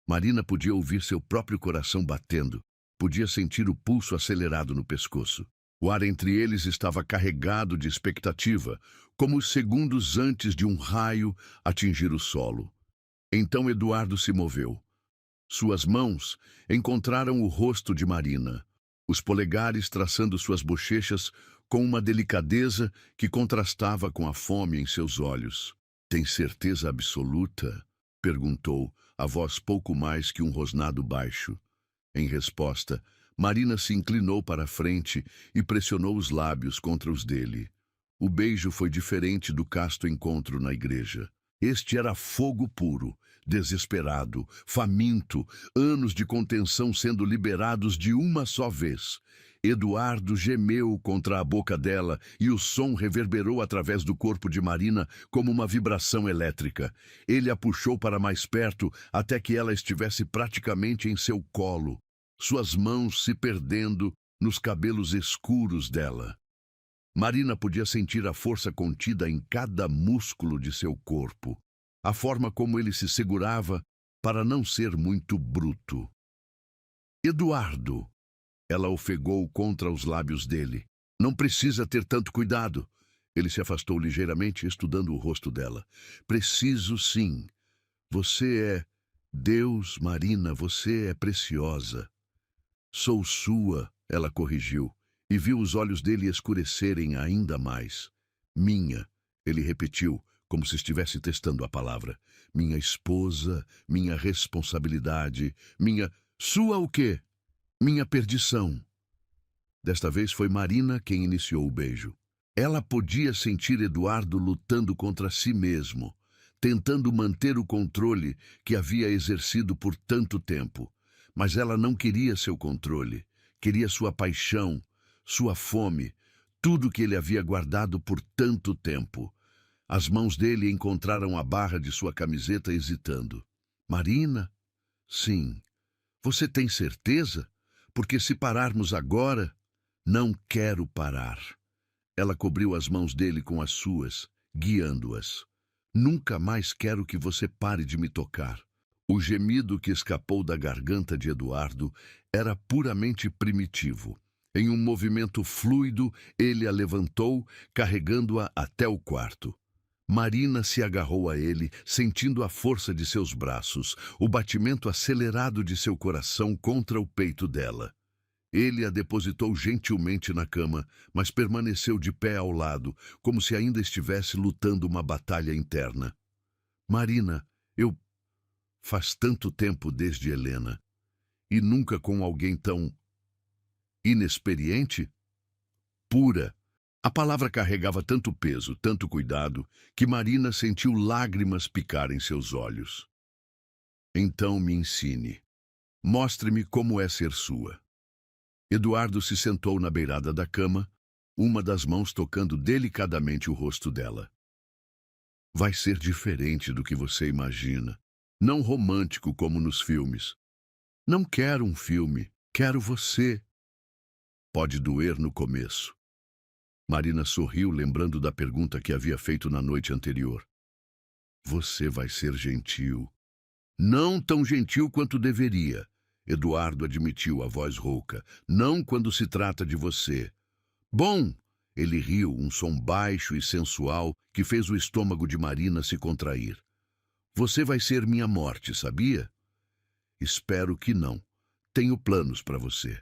Marina podia ouvir seu próprio coração batendo, podia sentir o pulso acelerado no pescoço. O ar entre eles estava carregado de expectativa, como os segundos antes de um raio atingir o solo. Então Eduardo se moveu. Suas mãos encontraram o rosto de Marina, os polegares traçando suas bochechas com uma delicadeza que contrastava com a fome em seus olhos. Tem certeza absoluta? Perguntou, a voz pouco mais que um rosnado baixo. Em resposta, Marina se inclinou para a frente e pressionou os lábios contra os dele. O beijo foi diferente do casto encontro na igreja. Este era fogo puro, desesperado, faminto, anos de contenção sendo liberados de uma só vez. Eduardo gemeu contra a boca dela e o som reverberou através do corpo de Marina como uma vibração elétrica. Ele a puxou para mais perto até que ela estivesse praticamente em seu colo, suas mãos se perdendo nos cabelos escuros dela. Marina podia sentir a força contida em cada músculo de seu corpo, a forma como ele se segurava para não ser muito bruto. Eduardo! Ela ofegou contra os lábios dele. Não precisa ter tanto cuidado. Ele se afastou ligeiramente, estudando o rosto dela. Preciso sim. Você é Deus, Marina, você é preciosa. Sou sua, ela corrigiu, e viu os olhos dele escurecerem ainda mais. Minha, ele repetiu, como se estivesse testando a palavra. Minha esposa, minha responsabilidade, minha... Sua o quê? Minha perdição. Desta vez foi Marina quem iniciou o beijo. Ela podia sentir Eduardo lutando contra si mesmo, tentando manter o controle que havia exercido por tanto tempo. Mas ela não queria seu controle, queria sua paixão, sua fome, tudo que ele havia guardado por tanto tempo. As mãos dele encontraram a barra de sua camiseta hesitando. Marina? Sim. Você tem certeza? Porque se pararmos agora, não quero parar. Ela cobriu as mãos dele com as suas, guiando-as. Nunca mais quero que você pare de me tocar. O gemido que escapou da garganta de Eduardo era puramente primitivo. Em um movimento fluido, ele a levantou, carregando-a até o quarto. Marina se agarrou a ele, sentindo a força de seus braços, o batimento acelerado de seu coração contra o peito dela. Ele a depositou gentilmente na cama, mas permaneceu de pé ao lado, como se ainda estivesse lutando uma batalha interna. Marina, faz tanto tempo desde Helena. E nunca com alguém tão... inexperiente? Pura. A palavra carregava tanto peso, tanto cuidado, que Marina sentiu lágrimas picar em seus olhos. Então me ensine. Mostre-me como é ser sua. Eduardo se sentou na beirada da cama, uma das mãos tocando delicadamente o rosto dela. Vai ser diferente do que você imagina. Não romântico como nos filmes. Não quero um filme, quero você. Pode doer no começo. Marina sorriu, lembrando da pergunta que havia feito na noite anterior. Você vai ser gentil. Não tão gentil quanto deveria. Eduardo admitiu, a voz rouca. Não quando se trata de você. Bom! Ele riu, um som baixo e sensual que fez o estômago de Marina se contrair. Você vai ser minha morte, sabia? Espero que não. Tenho planos para você.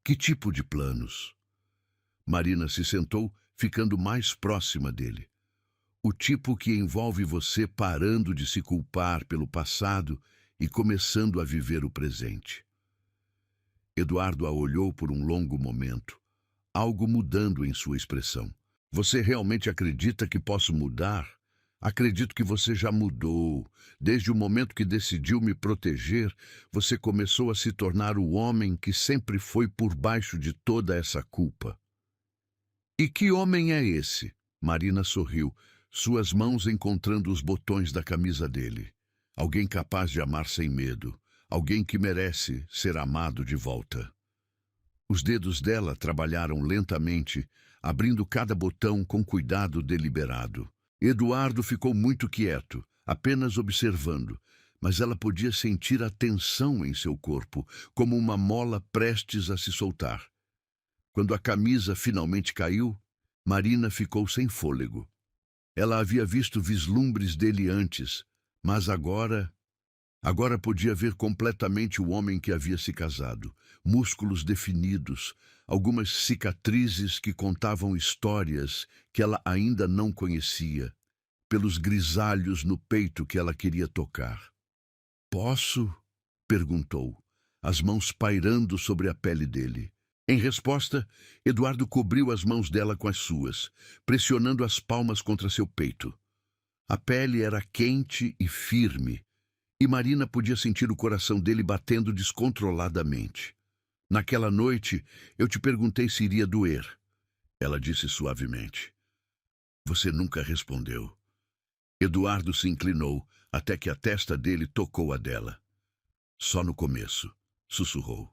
Que tipo de planos? Marina se sentou, ficando mais próxima dele. O tipo que envolve você parando de se culpar pelo passado e começando a viver o presente. Eduardo a olhou por um longo momento, algo mudando em sua expressão. Você realmente acredita que posso mudar? Acredito que você já mudou. Desde o momento que decidiu me proteger, você começou a se tornar o homem que sempre foi por baixo de toda essa culpa. E que homem é esse? Marina sorriu, suas mãos encontrando os botões da camisa dele. Alguém capaz de amar sem medo. Alguém que merece ser amado de volta. Os dedos dela trabalharam lentamente, abrindo cada botão com cuidado deliberado. Eduardo ficou muito quieto, apenas observando, mas ela podia sentir a tensão em seu corpo, como uma mola prestes a se soltar. Quando a camisa finalmente caiu, Marina ficou sem fôlego. Ela havia visto vislumbres dele antes, mas agora podia ver completamente o homem que havia se casado. Músculos definidos, algumas cicatrizes que contavam histórias que ela ainda não conhecia, pelos grisalhos no peito que ela queria tocar. "Posso?" perguntou, as mãos pairando sobre a pele dele. Em resposta, Eduardo cobriu as mãos dela com as suas, pressionando as palmas contra seu peito. A pele era quente e firme, e Marina podia sentir o coração dele batendo descontroladamente. "Naquela noite, eu te perguntei se iria doer." Ela disse suavemente. "Você nunca respondeu." Eduardo se inclinou, até que a testa dele tocou a dela. "Só no começo", sussurrou.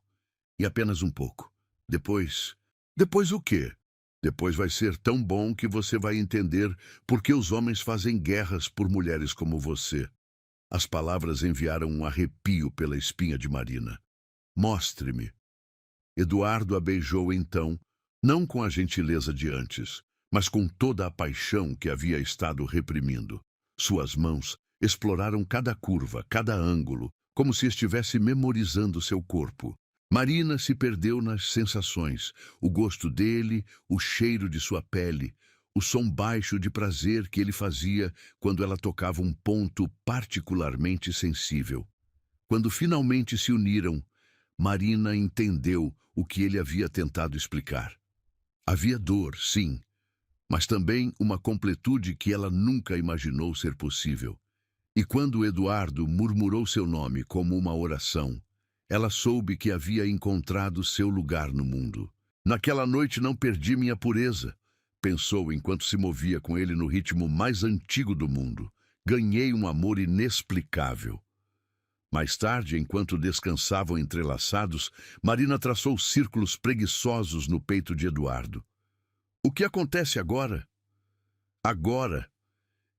"E apenas um pouco. Depois..." "Depois o quê?" "Depois vai ser tão bom que você vai entender por que os homens fazem guerras por mulheres como você." As palavras enviaram um arrepio pela espinha de Marina. "Mostre-me." Eduardo a beijou então, não com a gentileza de antes, mas com toda a paixão que havia estado reprimindo. Suas mãos exploraram cada curva, cada ângulo, como se estivesse memorizando seu corpo. Marina se perdeu nas sensações, o gosto dele, o cheiro de sua pele, o som baixo de prazer que ele fazia quando ela tocava um ponto particularmente sensível. Quando finalmente se uniram, Marina entendeu o que ele havia tentado explicar. Havia dor, sim, mas também uma completude que ela nunca imaginou ser possível. E quando Eduardo murmurou seu nome como uma oração, ela soube que havia encontrado seu lugar no mundo. "Naquela noite não perdi minha pureza", pensou enquanto se movia com ele no ritmo mais antigo do mundo. "Ganhei um amor inexplicável." Mais tarde, enquanto descansavam entrelaçados, Marina traçou círculos preguiçosos no peito de Eduardo. "O que acontece agora?" "Agora",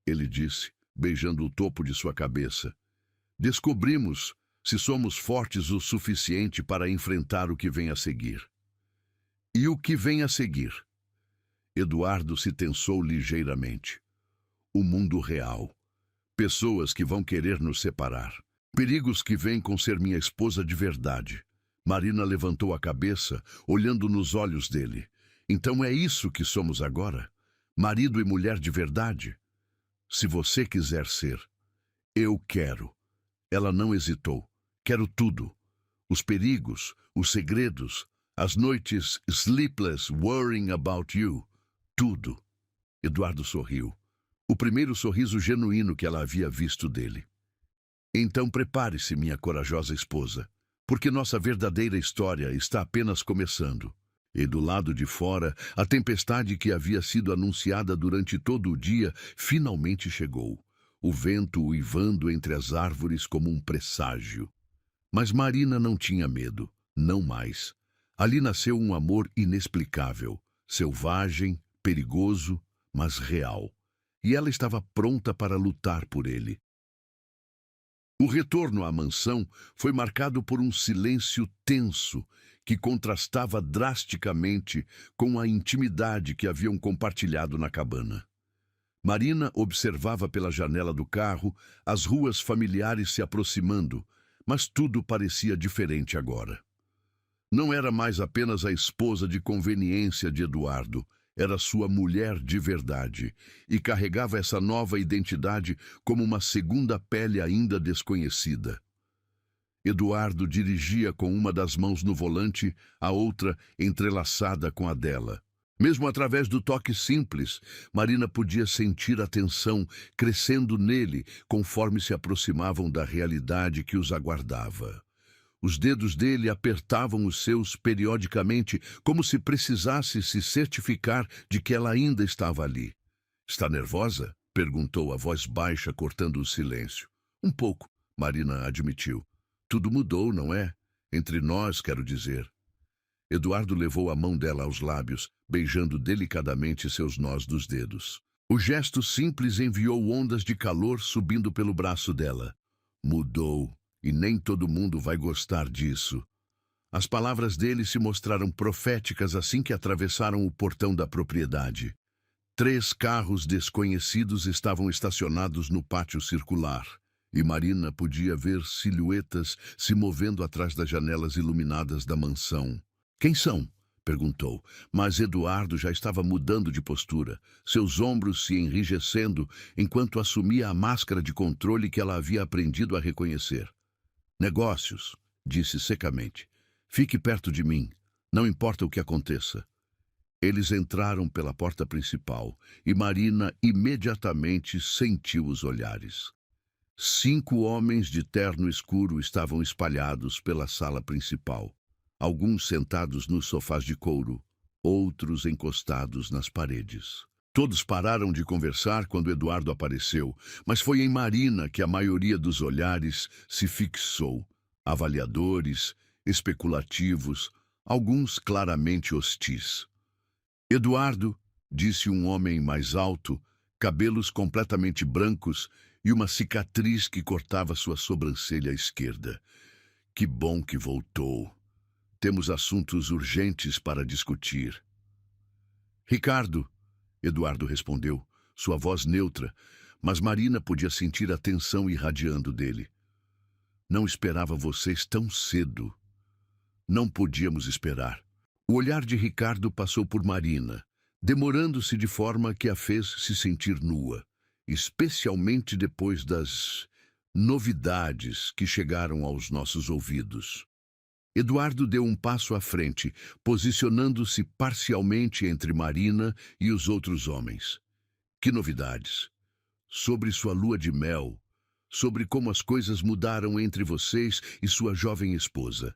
ele disse, beijando o topo de sua cabeça, "descobrimos se somos fortes o suficiente para enfrentar o que vem a seguir." "E o que vem a seguir?" Eduardo se tensou ligeiramente. "O mundo real. Pessoas que vão querer nos separar. Perigos que vêm com ser minha esposa de verdade." Marina levantou a cabeça, olhando nos olhos dele. "Então é isso que somos agora? Marido e mulher de verdade?" "Se você quiser ser." "Eu quero." Ela não hesitou. "Quero tudo. Os perigos, os segredos, as noites sleepless worrying about you. Tudo." Eduardo sorriu. O primeiro sorriso genuíno que ela havia visto dele. "Então prepare-se, minha corajosa esposa, porque nossa verdadeira história está apenas começando." E do lado de fora, a tempestade que havia sido anunciada durante todo o dia finalmente chegou, o vento uivando entre as árvores como um presságio. Mas Marina não tinha medo, não mais. Ali nasceu um amor inexplicável, selvagem, perigoso, mas real. E ela estava pronta para lutar por ele. O retorno à mansão foi marcado por um silêncio tenso que contrastava drasticamente com a intimidade que haviam compartilhado na cabana. Marina observava pela janela do carro as ruas familiares se aproximando, mas tudo parecia diferente agora. Não era mais apenas a esposa de conveniência de Eduardo, Era sua mulher de verdade e carregava essa nova identidade como uma segunda pele ainda desconhecida. Eduardo dirigia com uma das mãos no volante, a outra entrelaçada com a dela. Mesmo através do toque simples, Marina podia sentir a tensão crescendo nele conforme se aproximavam da realidade que os aguardava. Os dedos dele apertavam os seus periodicamente, como se precisasse se certificar de que ela ainda estava ali. "Está nervosa?" perguntou a voz baixa, cortando o silêncio. "Um pouco", Marina admitiu. "Tudo mudou, não é? Entre nós, quero dizer." Eduardo levou a mão dela aos lábios, beijando delicadamente seus nós dos dedos. O gesto simples enviou ondas de calor subindo pelo braço dela. "Mudou, e nem todo mundo vai gostar disso." As palavras dele se mostraram proféticas assim que atravessaram o portão da propriedade. 3 carros desconhecidos estavam estacionados no pátio circular, e Marina podia ver silhuetas se movendo atrás das janelas iluminadas da mansão. "Quem são?" perguntou, mas Eduardo já estava mudando de postura, seus ombros se enrijecendo enquanto assumia a máscara de controle que ela havia aprendido a reconhecer. "Negócios", disse secamente. "Fique perto de mim, não importa o que aconteça." Eles entraram pela porta principal e Marina imediatamente sentiu os olhares. 5 homens de terno escuro estavam espalhados pela sala principal. Alguns sentados nos sofás de couro, outros encostados nas paredes. Todos pararam de conversar quando Eduardo apareceu, mas foi em Marina que a maioria dos olhares se fixou. Avaliadores, especulativos, alguns claramente hostis. "Eduardo", disse um homem mais alto, cabelos completamente brancos e uma cicatriz que cortava sua sobrancelha esquerda. "Que bom que voltou. Temos assuntos urgentes para discutir." "Ricardo", Eduardo respondeu, sua voz neutra, mas Marina podia sentir a tensão irradiando dele. "Não esperava vocês tão cedo." "Não podíamos esperar." O olhar de Ricardo passou por Marina, demorando-se de forma que a fez se sentir nua, especialmente depois das novidades que chegaram aos nossos ouvidos. Eduardo deu um passo à frente, posicionando-se parcialmente entre Marina e os outros homens. "Que novidades?" "Sobre sua lua de mel, sobre como as coisas mudaram entre vocês e sua jovem esposa."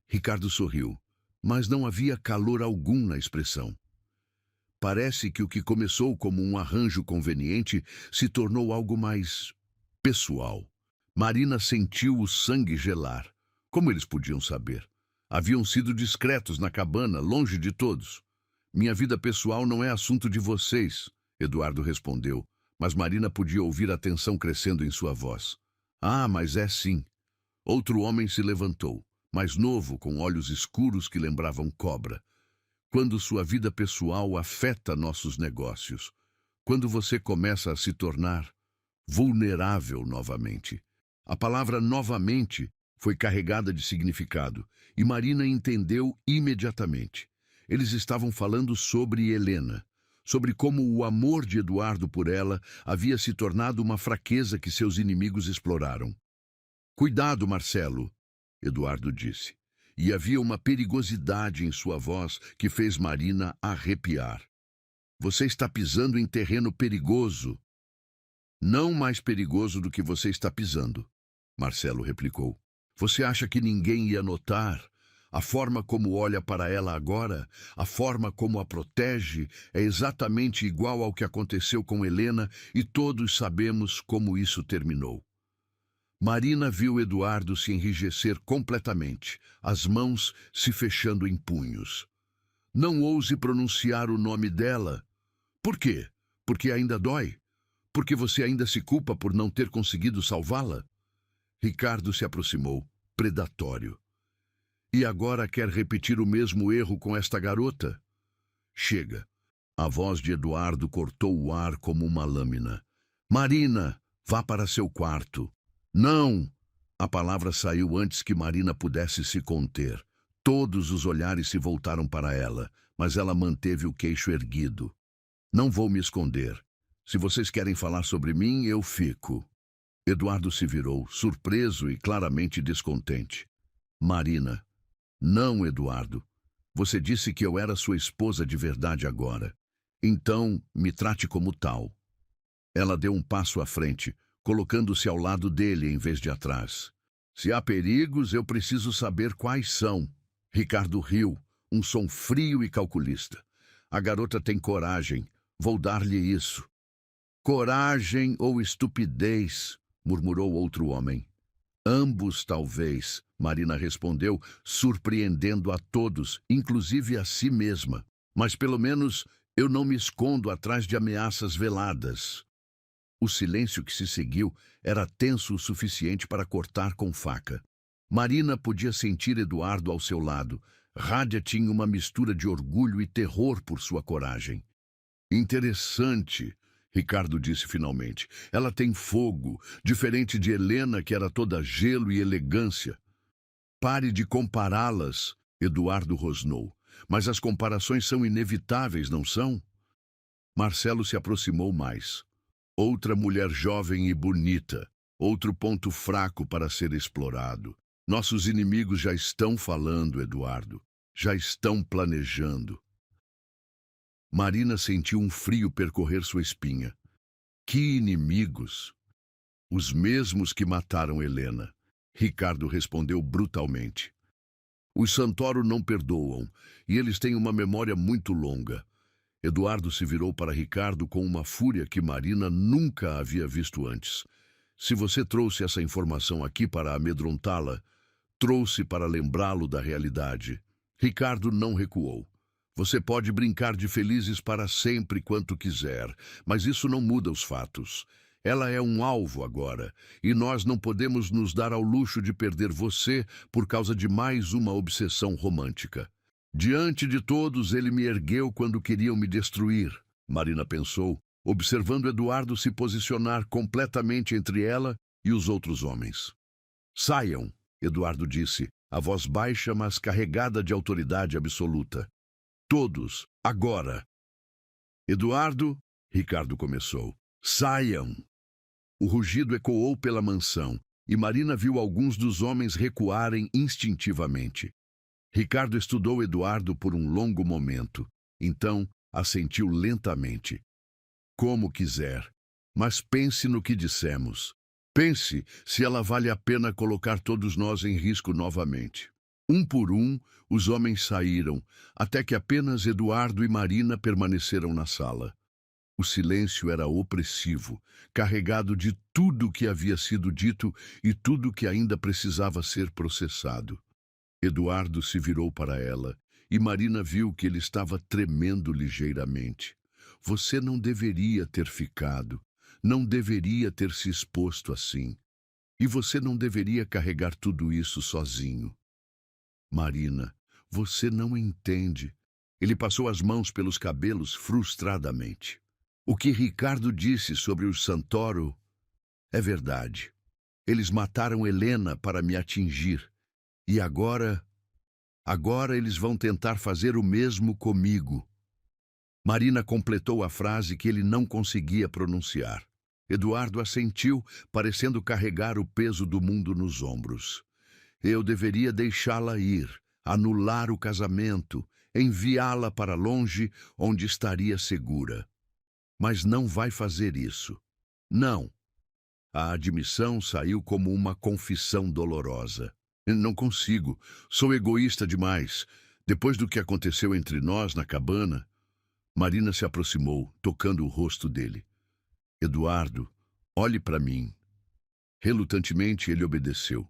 Ricardo sorriu, mas não havia calor algum na expressão. Parece que o que começou como um arranjo conveniente se tornou algo mais pessoal. Marina sentiu o sangue gelar. Como eles podiam saber? Haviam sido discretos na cabana, longe de todos. "Minha vida pessoal não é assunto de vocês", Eduardo respondeu, mas Marina podia ouvir a tensão crescendo em sua voz. "Ah, mas é sim." Outro homem se levantou, mais novo, com olhos escuros que lembravam cobra. "Quando sua vida pessoal afeta nossos negócios, quando você começa a se tornar vulnerável novamente." A palavra "novamente" foi carregada de significado, e Marina entendeu imediatamente. Eles estavam falando sobre Helena, sobre como o amor de Eduardo por ela havia se tornado uma fraqueza que seus inimigos exploraram. "Cuidado, Marcelo", Eduardo disse, e havia uma perigosidade em sua voz que fez Marina arrepiar. "Você está pisando em terreno perigoso." "Não mais perigoso do que você está pisando", Marcelo replicou. "Você acha que ninguém ia notar? A forma como olha para ela agora, a forma como a protege, é exatamente igual ao que aconteceu com Helena e todos sabemos como isso terminou." Marina viu Eduardo se enrijecer completamente, as mãos se fechando em punhos. "Não ouse pronunciar o nome dela." "Por quê? Porque ainda dói? Porque você ainda se culpa por não ter conseguido salvá-la?" Ricardo se aproximou, predatório. "E agora quer repetir o mesmo erro com esta garota?" "Chega." A voz de Eduardo cortou o ar como uma lâmina. "Marina, vá para seu quarto." "Não!" A palavra saiu antes que Marina pudesse se conter. Todos os olhares se voltaram para ela, mas ela manteve o queixo erguido. Não vou me esconder. Se vocês querem falar sobre mim, eu fico. Eduardo se virou, surpreso e claramente descontente. Marina. Não, Eduardo. Você disse que eu era sua esposa de verdade agora. Então, me trate como tal. Ela deu um passo à frente, colocando-se ao lado dele em vez de atrás. Se há perigos, eu preciso saber quais são. Ricardo riu, um som frio e calculista. A garota tem coragem. Vou dar-lhe isso. Coragem ou estupidez, murmurou outro homem. Ambos, talvez, Marina respondeu, surpreendendo a todos, inclusive a si mesma. Mas pelo menos eu não me escondo atrás de ameaças veladas. O silêncio que se seguiu era tenso o suficiente para cortar com faca. Marina podia sentir Eduardo ao seu lado. Rádia tinha uma mistura de orgulho e terror por sua coragem. Interessante, Ricardo disse finalmente. Ela tem fogo, diferente de Helena, que era toda gelo e elegância. Pare de compará-las, Eduardo rosnou. Mas as comparações são inevitáveis, não são? Marcelo se aproximou mais. Outra mulher jovem e bonita, outro ponto fraco para ser explorado. Nossos inimigos já estão falando, Eduardo. Já estão planejando. Marina sentiu um frio percorrer sua espinha. Que inimigos! Os mesmos que mataram Helena. Ricardo respondeu brutalmente. Os Santoro não perdoam, e eles têm uma memória muito longa. Eduardo se virou para Ricardo com uma fúria que Marina nunca havia visto antes. Se você trouxe essa informação aqui para amedrontá-la, trouxe para lembrá-lo da realidade. Ricardo não recuou. Você pode brincar de felizes para sempre quanto quiser, mas isso não muda os fatos. Ela é um alvo agora, e nós não podemos nos dar ao luxo de perder você por causa de mais uma obsessão romântica. Diante de todos, ele me ergueu quando queriam me destruir, Marina pensou, observando Eduardo se posicionar completamente entre ela e os outros homens. Saiam, Eduardo disse, a voz baixa, mas carregada de autoridade absoluta. Todos, agora. Eduardo, Ricardo começou. Saiam. O rugido ecoou pela mansão, e Marina viu alguns dos homens recuarem instintivamente. Ricardo estudou Eduardo por um longo momento. Então, assentiu lentamente. Como quiser, mas pense no que dissemos. Pense se ela vale a pena colocar todos nós em risco novamente. Um por um, os homens saíram, até que apenas Eduardo e Marina permaneceram na sala. O silêncio era opressivo, carregado de tudo o que havia sido dito e tudo que ainda precisava ser processado. Eduardo se virou para ela, e Marina viu que ele estava tremendo ligeiramente. Você não deveria ter ficado, não deveria ter se exposto assim. E você não deveria carregar tudo isso sozinho. Marina, você não entende. Ele passou as mãos pelos cabelos frustradamente. O que Ricardo disse sobre os Santoro é verdade. Eles mataram Helena para me atingir. E agora eles vão tentar fazer o mesmo comigo. Marina completou a frase que ele não conseguia pronunciar. Eduardo assentiu, parecendo carregar o peso do mundo nos ombros. Eu deveria deixá-la ir, anular o casamento, enviá-la para longe, onde estaria segura. Mas não vai fazer isso. Não. A admissão saiu como uma confissão dolorosa. Não consigo. Sou egoísta demais. Depois do que aconteceu entre nós na cabana... Marina se aproximou, tocando o rosto dele. Eduardo, olhe para mim. Relutantemente, ele obedeceu.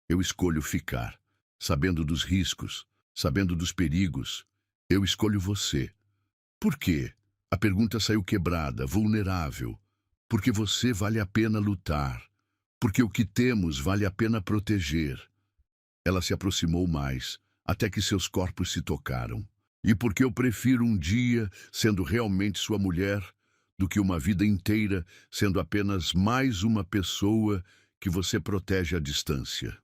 Eu escolho ficar, sabendo dos riscos, sabendo dos perigos. Eu escolho você. Por quê? A pergunta saiu quebrada, vulnerável. Porque você vale a pena lutar. Porque o que temos vale a pena proteger. Ela se aproximou mais, até que seus corpos se tocaram. E porque eu prefiro um dia sendo realmente sua mulher do que uma vida inteira sendo apenas mais uma pessoa que você protege à distância.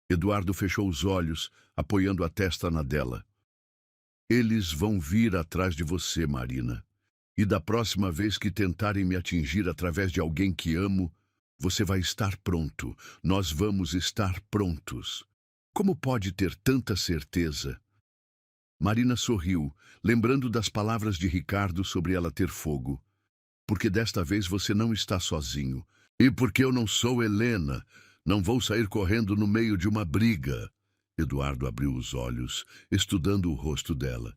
Eduardo fechou os olhos, apoiando a testa na dela. Eles vão vir atrás de você, Marina. E da próxima vez que tentarem me atingir através de alguém que amo, você vai estar pronto. Nós vamos estar prontos. Como pode ter tanta certeza? Marina sorriu, lembrando das palavras de Ricardo sobre ela ter fogo. Porque desta vez você não está sozinho. E porque eu não sou Helena, não vou sair correndo no meio de uma briga. Eduardo abriu os olhos, estudando o rosto dela.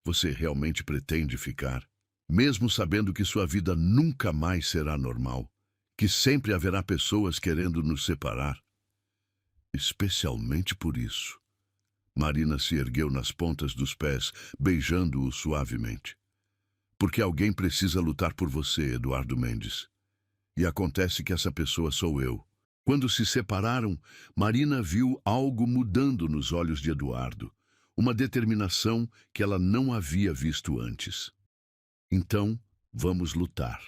Você realmente pretende ficar? Mesmo sabendo que sua vida nunca mais será normal? Que sempre haverá pessoas querendo nos separar? Especialmente por isso. Marina se ergueu nas pontas dos pés, beijando-o suavemente. Porque alguém precisa lutar por você, Eduardo Mendes. E acontece que essa pessoa sou eu. Quando se separaram, Marina viu algo mudando nos olhos de Eduardo. Uma determinação que ela não havia visto antes. Então, vamos lutar.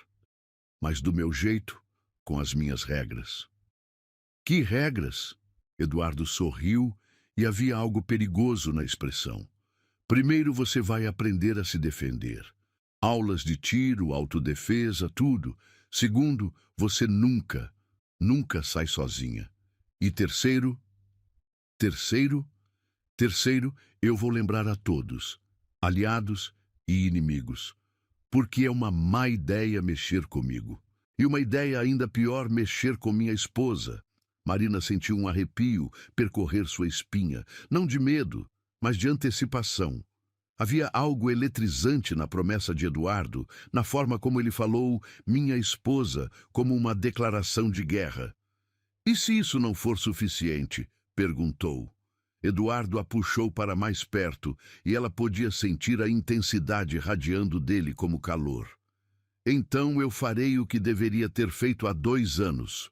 Mas do meu jeito, com as minhas regras. Que regras? Eduardo sorriu e havia algo perigoso na expressão. Primeiro você vai aprender a se defender. Aulas de tiro, autodefesa, tudo. Segundo, você nunca sai sozinha. E terceiro, eu vou lembrar a todos, aliados e inimigos, porque é uma má ideia mexer comigo. E uma ideia ainda pior mexer com minha esposa. Marina sentiu um arrepio percorrer sua espinha, não de medo, mas de antecipação. Havia algo eletrizante na promessa de Eduardo, na forma como ele falou minha esposa como uma declaração de guerra. E se isso não for suficiente? Perguntou. Eduardo a puxou para mais perto e ela podia sentir a intensidade radiando dele como calor. Então eu farei o que deveria ter feito há 2 anos.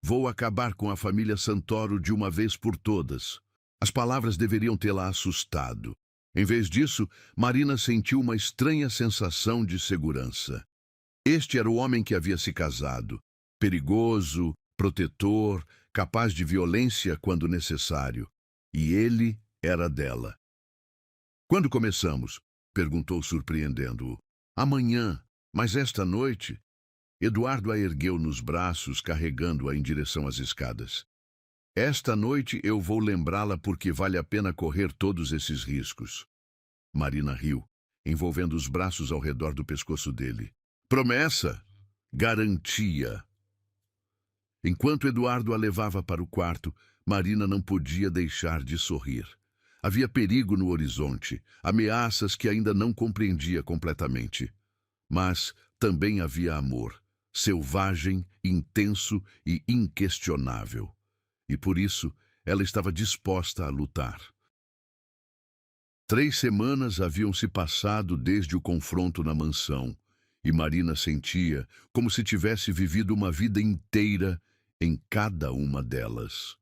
Vou acabar com a família Santoro de uma vez por todas. As palavras deveriam tê-la assustado. Em vez disso, Marina sentiu uma estranha sensação de segurança. Este era o homem que havia se casado. Perigoso, protetor, capaz de violência quando necessário. E ele era dela. Quando começamos? Perguntou surpreendendo-o. Amanhã, mas esta noite... Eduardo a ergueu nos braços, carregando-a em direção às escadas. Esta noite eu vou lembrá-la porque vale a pena correr todos esses riscos. Marina riu, envolvendo os braços ao redor do pescoço dele. Promessa? Garantia. Enquanto Eduardo a levava para o quarto, Marina não podia deixar de sorrir. Havia perigo no horizonte, ameaças que ainda não compreendia completamente. Mas também havia amor. Selvagem, intenso e inquestionável. E por isso, ela estava disposta a lutar. 3 semanas haviam se passado desde o confronto na mansão, e Marina sentia como se tivesse vivido uma vida inteira em cada uma delas.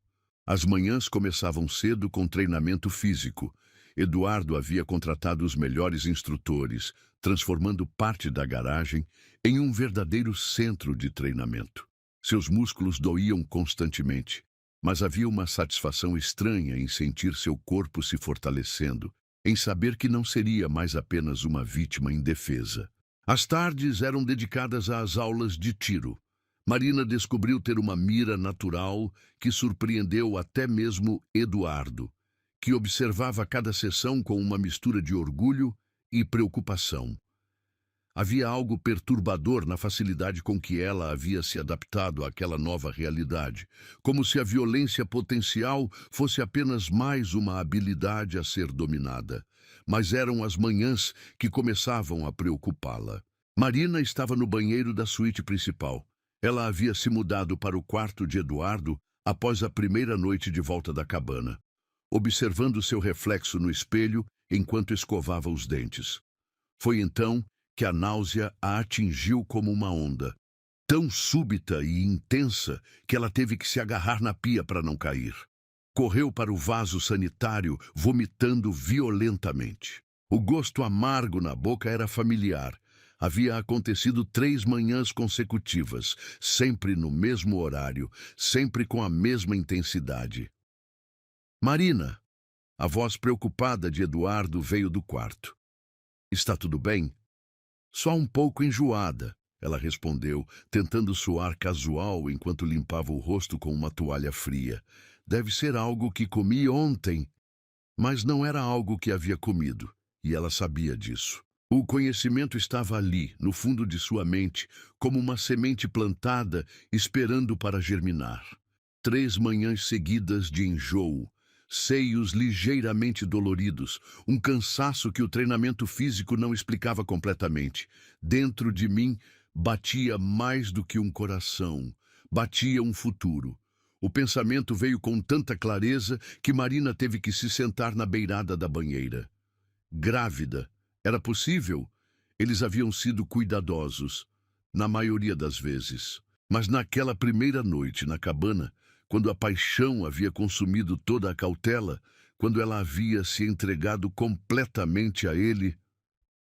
As manhãs começavam cedo com treinamento físico. Eduardo havia contratado os melhores instrutores, transformando parte da garagem em um verdadeiro centro de treinamento. Seus músculos doíam constantemente, mas havia uma satisfação estranha em sentir seu corpo se fortalecendo, em saber que não seria mais apenas uma vítima indefesa. As tardes eram dedicadas às aulas de tiro. Marina descobriu ter uma mira natural que surpreendeu até mesmo Eduardo, que observava cada sessão com uma mistura de orgulho e preocupação. Havia algo perturbador na facilidade com que ela havia se adaptado àquela nova realidade, como se a violência potencial fosse apenas mais uma habilidade a ser dominada. Mas eram as manhãs que começavam a preocupá-la. Marina estava no banheiro da suíte principal. Ela havia se mudado para o quarto de Eduardo após a primeira noite de volta da cabana, observando seu reflexo no espelho enquanto escovava os dentes. Foi então que a náusea a atingiu como uma onda, tão súbita e intensa que ela teve que se agarrar na pia para não cair. Correu para o vaso sanitário, vomitando violentamente. O gosto amargo na boca era familiar. Havia acontecido 3 manhãs consecutivas, sempre no mesmo horário, sempre com a mesma intensidade. Marina! A voz preocupada de Eduardo veio do quarto. Está tudo bem? Só um pouco enjoada, ela respondeu, tentando soar casual enquanto limpava o rosto com uma toalha fria. Deve ser algo que comi ontem. Mas não era algo que havia comido, e ela sabia disso. O conhecimento estava ali, no fundo de sua mente, como uma semente plantada, esperando para germinar. 3 manhãs seguidas de enjoo, seios ligeiramente doloridos, um cansaço que o treinamento físico não explicava completamente. Dentro de mim, batia mais do que um coração, batia um futuro. O pensamento veio com tanta clareza que Marina teve que se sentar na beirada da banheira. Grávida. Era possível? Eles haviam sido cuidadosos, na maioria das vezes. Mas naquela primeira noite na cabana, quando a paixão havia consumido toda a cautela, quando ela havia se entregado completamente a ele,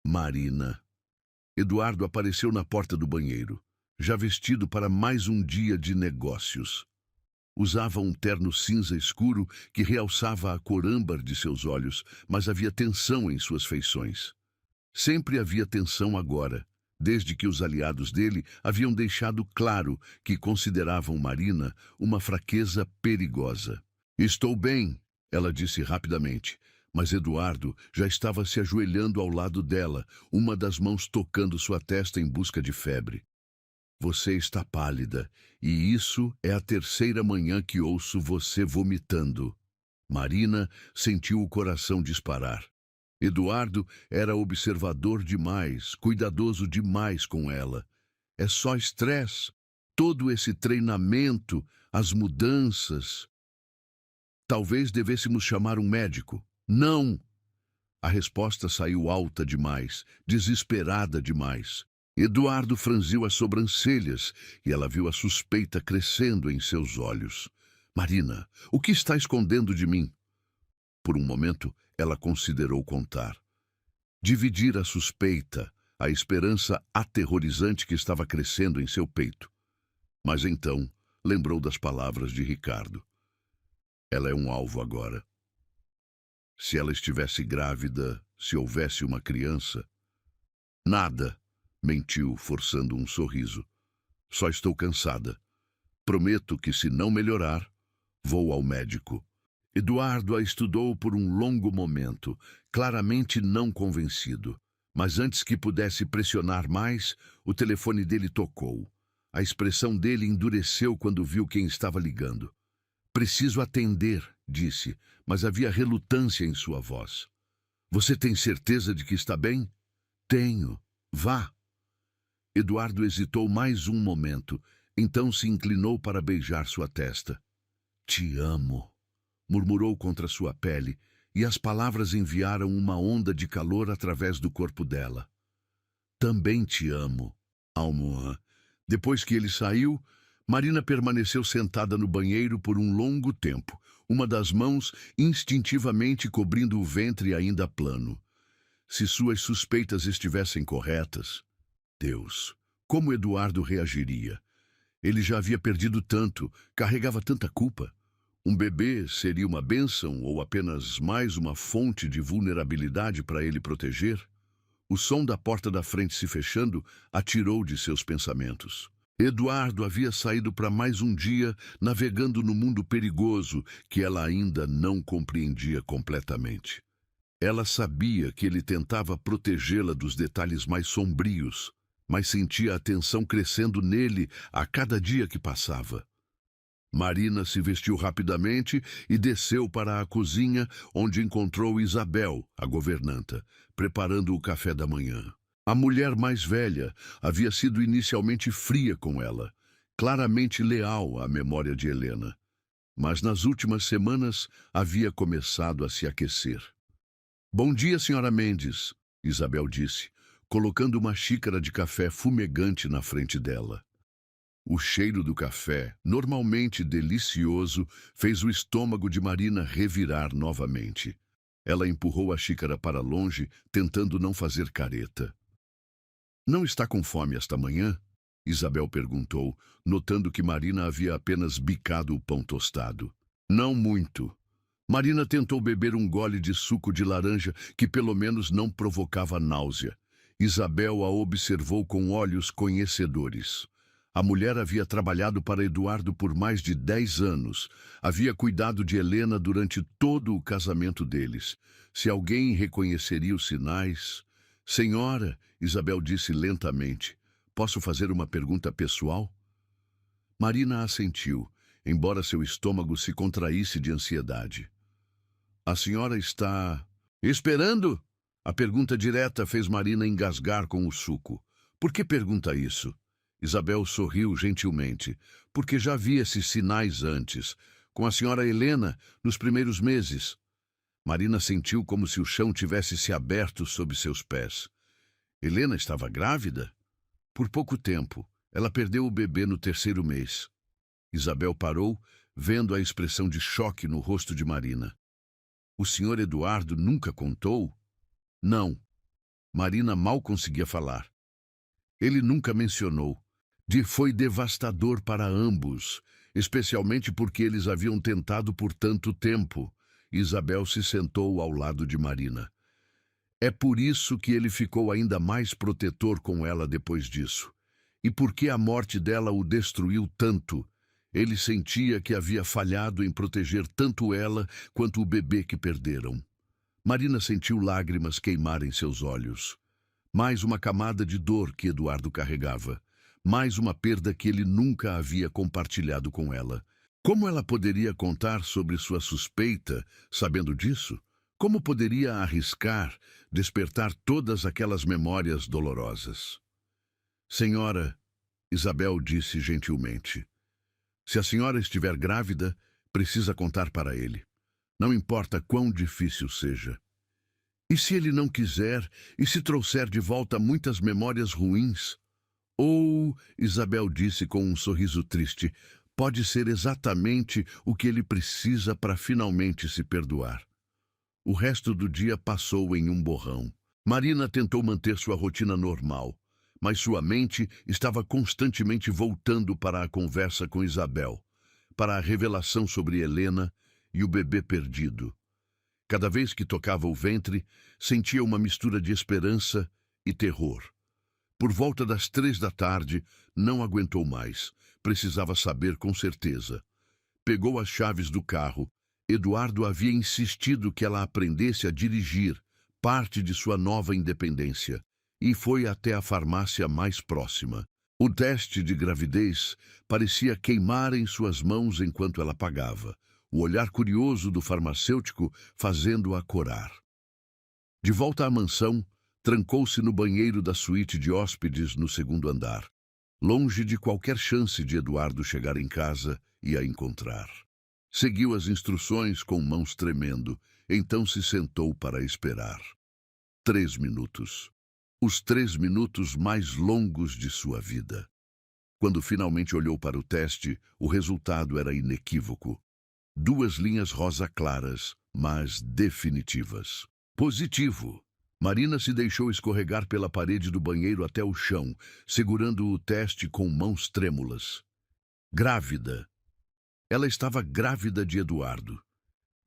Marina. Eduardo apareceu na porta do banheiro, já vestido para mais um dia de negócios. Usava um terno cinza escuro que realçava a cor âmbar de seus olhos, mas havia tensão em suas feições. Sempre havia tensão agora, desde que os aliados dele haviam deixado claro que consideravam Marina uma fraqueza perigosa. Estou bem, ela disse rapidamente, mas Eduardo já estava se ajoelhando ao lado dela, uma das mãos tocando sua testa em busca de febre. Você está pálida, e isso é a 3ª manhã que ouço você vomitando. Marina sentiu o coração disparar. Eduardo era observador demais, cuidadoso demais com ela. É só estresse, todo esse treinamento, as mudanças. Talvez devêssemos chamar um médico. Não! A resposta saiu alta demais, desesperada demais. Eduardo franziu as sobrancelhas e ela viu a suspeita crescendo em seus olhos. Marina, o que está escondendo de mim? Por um momento, ela considerou contar. Dividir a suspeita, a esperança aterrorizante que estava crescendo em seu peito. Mas então, lembrou das palavras de Ricardo. Ela é um alvo agora. Se ela estivesse grávida, se houvesse uma criança... Nada, mentiu, forçando um sorriso. Só estou cansada. Prometo que, se não melhorar, vou ao médico. Eduardo a estudou por um longo momento, claramente não convencido. Mas antes que pudesse pressionar mais, o telefone dele tocou. A expressão dele endureceu quando viu quem estava ligando. Preciso atender, disse, mas havia relutância em sua voz. Você tem certeza de que está bem? Tenho. Vá. Eduardo hesitou mais um momento, então se inclinou para beijar sua testa. Te amo, murmurou contra sua pele, e as palavras enviaram uma onda de calor através do corpo dela. Também te amo, Almohan. Depois que ele saiu, Marina permaneceu sentada no banheiro por um longo tempo, uma das mãos instintivamente cobrindo o ventre ainda plano. Se suas suspeitas estivessem corretas, Deus, como Eduardo reagiria? Ele já havia perdido tanto, carregava tanta culpa. Um bebê seria uma bênção ou apenas mais uma fonte de vulnerabilidade para ele proteger? O som da porta da frente se fechando atirou de seus pensamentos. Eduardo havia saído para mais um dia navegando no mundo perigoso que ela ainda não compreendia completamente. Ela sabia que ele tentava protegê-la dos detalhes mais sombrios, mas sentia a tensão crescendo nele a cada dia que passava. Marina se vestiu rapidamente e desceu para a cozinha, onde encontrou Isabel, a governanta, preparando o café da manhã. A mulher mais velha havia sido inicialmente fria com ela, claramente leal à memória de Helena. Mas nas últimas semanas havia começado a se aquecer. Bom dia, senhora Mendes, Isabel disse, colocando uma xícara de café fumegante na frente dela. O cheiro do café, normalmente delicioso, fez o estômago de Marina revirar novamente. Ela empurrou a xícara para longe, tentando não fazer careta. Não está com fome esta manhã? Isabel perguntou, notando que Marina havia apenas bicado o pão tostado. Não muito. Marina tentou beber um gole de suco de laranja que pelo menos não provocava náusea. Isabel a observou com olhos conhecedores. A mulher havia trabalhado para Eduardo por mais de 10 anos. Havia cuidado de Helena durante todo o casamento deles. Se alguém reconheceria os sinais... Senhora, Isabel disse lentamente, posso fazer uma pergunta pessoal? Marina assentiu, embora seu estômago se contraísse de ansiedade. A senhora está... esperando? A pergunta direta fez Marina engasgar com o suco. Por que pergunta isso? Isabel sorriu gentilmente, porque já via esses sinais antes, com a senhora Helena, nos primeiros meses. Marina sentiu como se o chão tivesse se aberto sob seus pés. Helena estava grávida? Por pouco tempo. Ela perdeu o bebê no 3º mês. Isabel parou, vendo a expressão de choque no rosto de Marina. O senhor Eduardo nunca contou? Não. Marina mal conseguia falar. Ele nunca mencionou. Foi devastador para ambos, especialmente porque eles haviam tentado por tanto tempo. Isabel se sentou ao lado de Marina. É por isso que ele ficou ainda mais protetor com ela depois disso. E porque a morte dela o destruiu tanto. Ele sentia que havia falhado em proteger tanto ela quanto o bebê que perderam. Marina sentiu lágrimas queimarem seus olhos. Mais uma camada de dor que Eduardo carregava. Mais uma perda que ele nunca havia compartilhado com ela. Como ela poderia contar sobre sua suspeita, sabendo disso? Como poderia arriscar, despertar todas aquelas memórias dolorosas? Senhora, Isabel disse gentilmente, se a senhora estiver grávida, precisa contar para ele. Não importa quão difícil seja. E se ele não quiser, e se trouxer de volta muitas memórias ruins? Ou, Isabel disse com um sorriso triste, pode ser exatamente o que ele precisa para finalmente se perdoar. O resto do dia passou em um borrão. Marina tentou manter sua rotina normal, mas sua mente estava constantemente voltando para a conversa com Isabel, para a revelação sobre Helena e o bebê perdido. Cada vez que tocava o ventre, sentia uma mistura de esperança e terror. Por volta das 3 da tarde, não aguentou mais. Precisava saber com certeza. Pegou as chaves do carro. Eduardo havia insistido que ela aprendesse a dirigir, parte de sua nova independência, e foi até a farmácia mais próxima. O teste de gravidez parecia queimar em suas mãos enquanto ela pagava, o olhar curioso do farmacêutico fazendo-a corar. De volta à mansão, trancou-se no banheiro da suíte de hóspedes no 2º andar, longe de qualquer chance de Eduardo chegar em casa e a encontrar. Seguiu as instruções com mãos tremendo, então se sentou para esperar. 3 minutos. Os 3 minutos mais longos de sua vida. Quando finalmente olhou para o teste, o resultado era inequívoco. 2 linhas rosa claras, mas definitivas. Positivo. Marina se deixou escorregar pela parede do banheiro até o chão, segurando o teste com mãos trêmulas. Grávida. Ela estava grávida de Eduardo.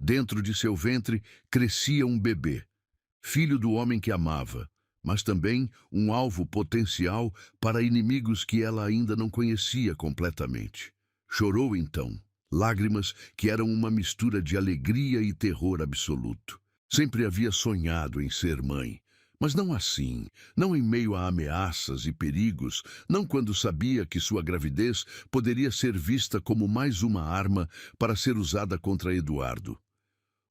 Dentro de seu ventre crescia um bebê, filho do homem que amava, mas também um alvo potencial para inimigos que ela ainda não conhecia completamente. Chorou então, lágrimas que eram uma mistura de alegria e terror absoluto. Sempre havia sonhado em ser mãe, mas não assim, não em meio a ameaças e perigos, não quando sabia que sua gravidez poderia ser vista como mais uma arma para ser usada contra Eduardo.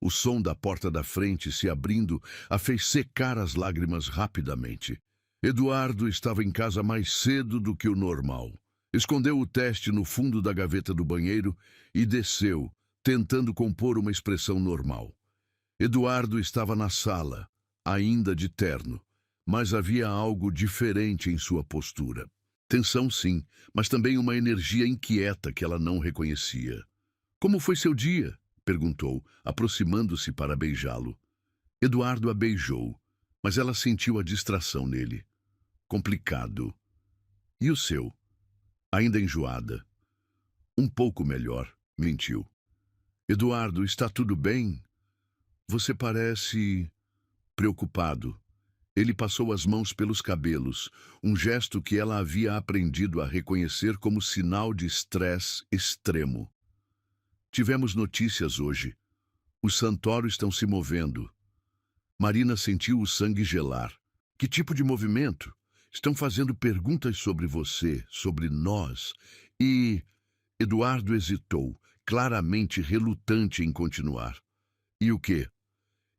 O som da porta da frente se abrindo a fez secar as lágrimas rapidamente. Eduardo estava em casa mais cedo do que o normal. Escondeu o teste no fundo da gaveta do banheiro e desceu, tentando compor uma expressão normal. Eduardo estava na sala, ainda de terno, mas havia algo diferente em sua postura. Tensão sim, mas também uma energia inquieta que ela não reconhecia. Como foi seu dia? Perguntou, aproximando-se para beijá-lo. Eduardo a beijou, mas ela sentiu a distração nele. Complicado. E o seu? Ainda enjoada. Um pouco melhor, mentiu. Eduardo, está tudo bem? Você parece preocupado. Ele passou as mãos pelos cabelos, um gesto que ela havia aprendido a reconhecer como sinal de estresse extremo. Tivemos notícias hoje. Os Santoro estão se movendo. Marina sentiu o sangue gelar. Que tipo de movimento? Estão fazendo perguntas sobre você, sobre nós. E Eduardo hesitou, claramente relutante em continuar. E o quê?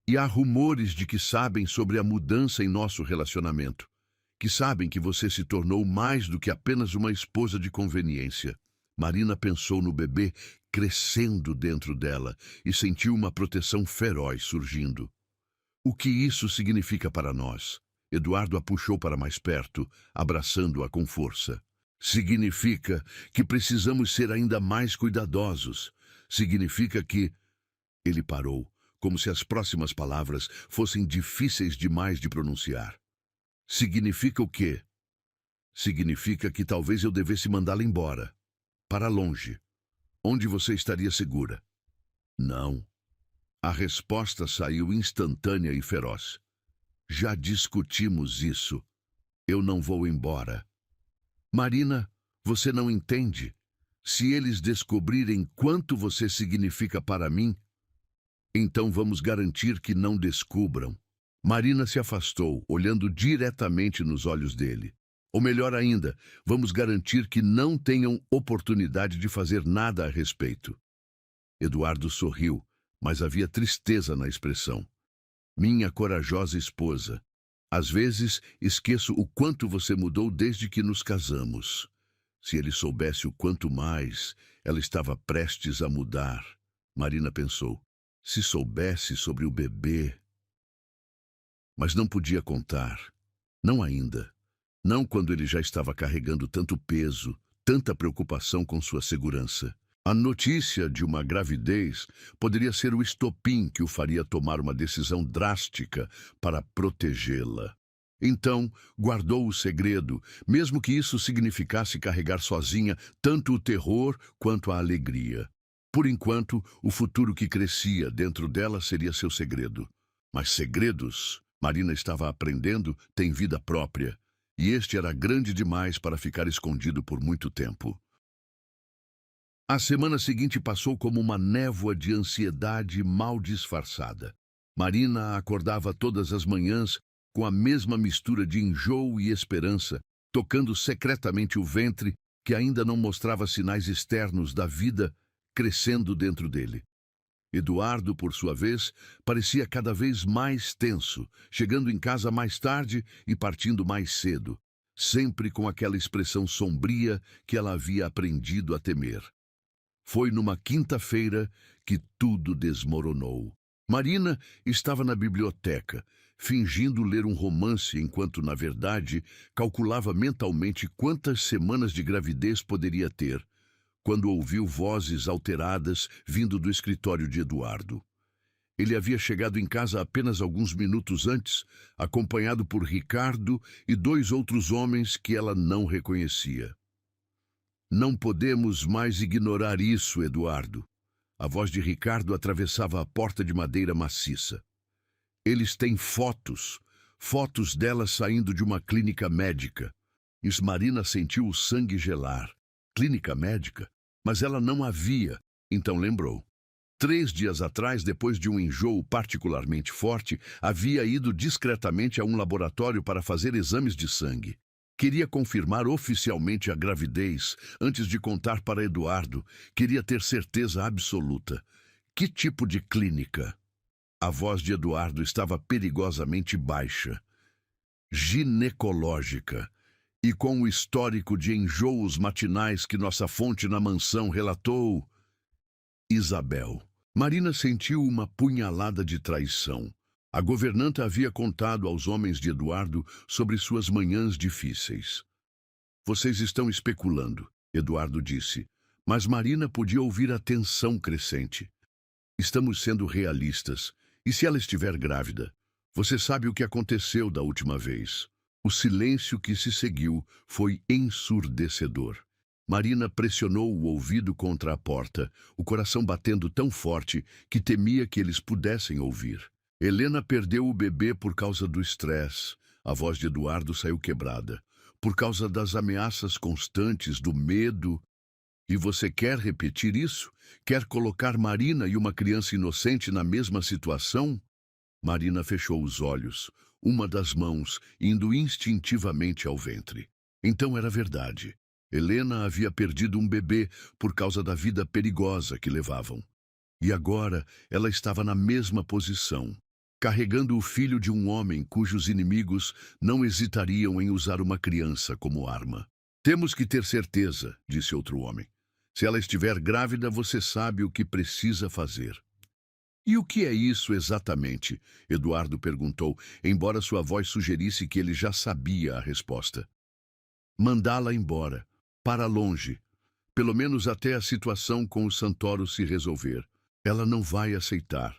E há rumores de que sabem sobre a mudança em nosso relacionamento, que sabem que você se tornou mais do que apenas uma esposa de conveniência. Marina pensou no bebê crescendo dentro dela e sentiu uma proteção feroz surgindo. O que isso significa para nós? Eduardo a puxou para mais perto, abraçando-a com força. Significa que precisamos ser ainda mais cuidadosos. Significa que... Ele parou, como se as próximas palavras fossem difíceis demais de pronunciar. Significa o quê? Significa que talvez eu devesse mandá-la embora. Para longe. Onde você estaria segura? Não. A resposta saiu instantânea e feroz. Já discutimos isso. Eu não vou embora. Marina, você não entende. Se eles descobrirem quanto você significa para mim, então vamos garantir que não descubram. Marina se afastou, olhando diretamente nos olhos dele. Ou melhor ainda, vamos garantir que não tenham oportunidade de fazer nada a respeito. Eduardo sorriu, mas havia tristeza na expressão. Minha corajosa esposa, às vezes esqueço o quanto você mudou desde que nos casamos. Se ele soubesse o quanto mais ela estava prestes a mudar, Marina pensou. Se soubesse sobre o bebê... Mas não podia contar. Não ainda. Não quando ele já estava carregando tanto peso, tanta preocupação com sua segurança. A notícia de uma gravidez poderia ser o estopim que o faria tomar uma decisão drástica para protegê-la. Então, guardou o segredo, mesmo que isso significasse carregar sozinha tanto o terror quanto a alegria. Por enquanto, o futuro que crescia dentro dela seria seu segredo. Mas segredos, Marina estava aprendendo, têm vida própria. E este era grande demais para ficar escondido por muito tempo. A semana seguinte passou como uma névoa de ansiedade mal disfarçada. Marina acordava todas as manhãs com a mesma mistura de enjoo e esperança, tocando secretamente o ventre que ainda não mostrava sinais externos da vida crescendo dentro dele. Eduardo, por sua vez, parecia cada vez mais tenso, chegando em casa mais tarde e partindo mais cedo, sempre com aquela expressão sombria que ela havia aprendido a temer. Foi numa quinta-feira que tudo desmoronou. Marina estava na biblioteca, fingindo ler um romance enquanto, na verdade, calculava mentalmente quantas semanas de gravidez poderia ter, quando ouviu vozes alteradas vindo do escritório de Eduardo. Ele havia chegado em casa apenas alguns minutos antes, acompanhado por Ricardo e 2 outros homens que ela não reconhecia. Não podemos mais ignorar isso, Eduardo. A voz de Ricardo atravessava a porta de madeira maciça. Eles têm fotos dela saindo de uma clínica médica. Marina sentiu o sangue gelar. Clínica médica? Mas ela não a via, então lembrou. 3 dias atrás, depois de um enjoo particularmente forte, havia ido discretamente a um laboratório para fazer exames de sangue. Queria confirmar oficialmente a gravidez antes de contar para Eduardo. Queria ter certeza absoluta. Que tipo de clínica? A voz de Eduardo estava perigosamente baixa. Ginecológica. E com o histórico de enjoos matinais que nossa fonte na mansão relatou... Isabel. Marina sentiu uma punhalada de traição. A governanta havia contado aos homens de Eduardo sobre suas manhãs difíceis. Vocês estão especulando, Eduardo disse, mas Marina podia ouvir a tensão crescente. Estamos sendo realistas. E se ela estiver grávida? Você sabe o que aconteceu da última vez. O silêncio que se seguiu foi ensurdecedor. Marina pressionou o ouvido contra a porta, o coração batendo tão forte que temia que eles pudessem ouvir. Helena perdeu o bebê por causa do estresse. A voz de Eduardo saiu quebrada. Por causa das ameaças constantes, do medo. E você quer repetir isso? Quer colocar Marina e uma criança inocente na mesma situação? Marina fechou os olhos, uma das mãos indo instintivamente ao ventre. Então era verdade. Helena havia perdido um bebê por causa da vida perigosa que levavam. E agora ela estava na mesma posição, carregando o filho de um homem cujos inimigos não hesitariam em usar uma criança como arma. Temos que ter certeza, disse outro homem. Se ela estiver grávida, você sabe o que precisa fazer. E o que é isso exatamente? Eduardo perguntou, embora sua voz sugerisse que ele já sabia a resposta. Mandá-la embora, para longe, pelo menos até a situação com o Santoro se resolver. Ela não vai aceitar.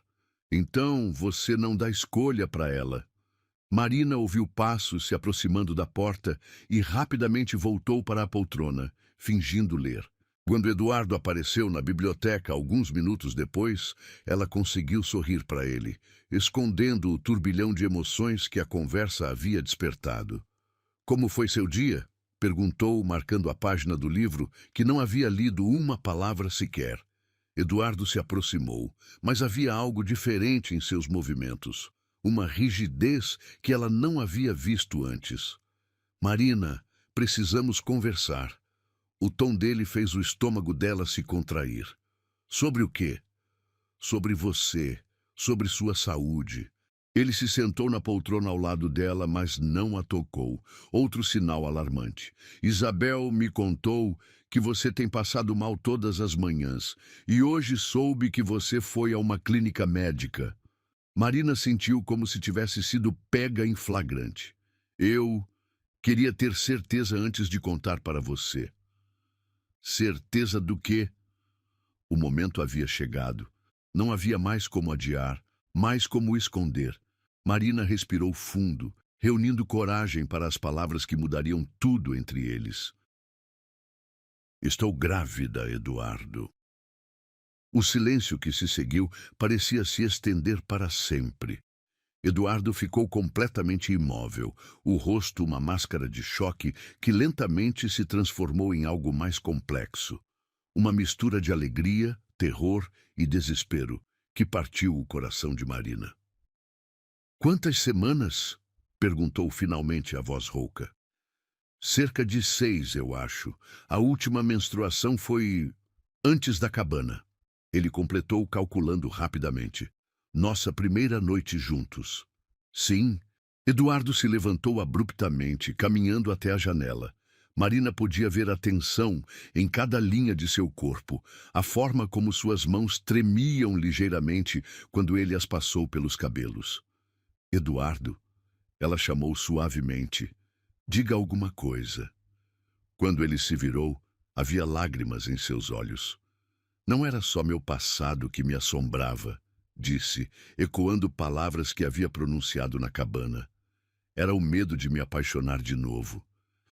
Então você não dá escolha para ela. Marina ouviu passos se aproximando da porta e rapidamente voltou para a poltrona, fingindo ler. Quando Eduardo apareceu na biblioteca alguns minutos depois, ela conseguiu sorrir para ele, escondendo o turbilhão de emoções que a conversa havia despertado. Como foi seu dia? Perguntou, marcando a página do livro, que não havia lido uma palavra sequer. Eduardo se aproximou, mas havia algo diferente em seus movimentos, uma rigidez que ela não havia visto antes. Marina, precisamos conversar. O tom dele fez o estômago dela se contrair. Sobre o quê? Sobre você, sobre sua saúde. Ele se sentou na poltrona ao lado dela, mas não a tocou. Outro sinal alarmante. Isabel me contou que você tem passado mal todas as manhãs, e hoje soube que você foi a uma clínica médica. Marina sentiu como se tivesse sido pega em flagrante. Eu queria ter certeza antes de contar para você. Certeza do quê? O momento havia chegado. Não havia mais como adiar, mais como esconder. Marina respirou fundo, reunindo coragem para as palavras que mudariam tudo entre eles. Estou grávida, Eduardo. O silêncio que se seguiu parecia se estender para sempre. Eduardo ficou completamente imóvel, o rosto uma máscara de choque que lentamente se transformou em algo mais complexo. Uma mistura de alegria, terror e desespero que partiu o coração de Marina. Quantas semanas? Perguntou finalmente a voz rouca. Cerca de 6, eu acho. A última menstruação foi antes da cabana. Ele completou calculando rapidamente. Nossa primeira noite juntos. Sim. Eduardo se levantou abruptamente, caminhando até a janela. Marina podia ver a tensão em cada linha de seu corpo, a forma como suas mãos tremiam ligeiramente quando ele as passou pelos cabelos. Eduardo, ela chamou suavemente. Diga alguma coisa. Quando ele se virou, havia lágrimas em seus olhos. Não era só meu passado que me assombrava, disse, ecoando palavras que havia pronunciado na cabana. Era o medo de me apaixonar de novo.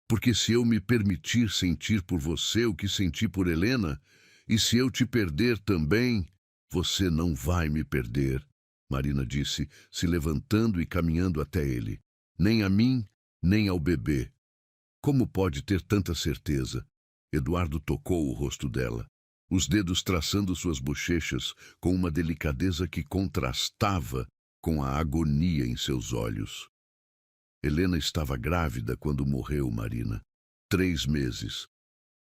Porque se eu me permitir sentir por você o que senti por Helena, e se eu te perder também, você não vai me perder, Marina disse, se levantando e caminhando até ele. Nem a mim, nem ao bebê. Como pode ter tanta certeza? Eduardo tocou o rosto dela, os dedos traçando suas bochechas com uma delicadeza que contrastava com a agonia em seus olhos. Helena estava grávida quando morreu Marina. 3 meses.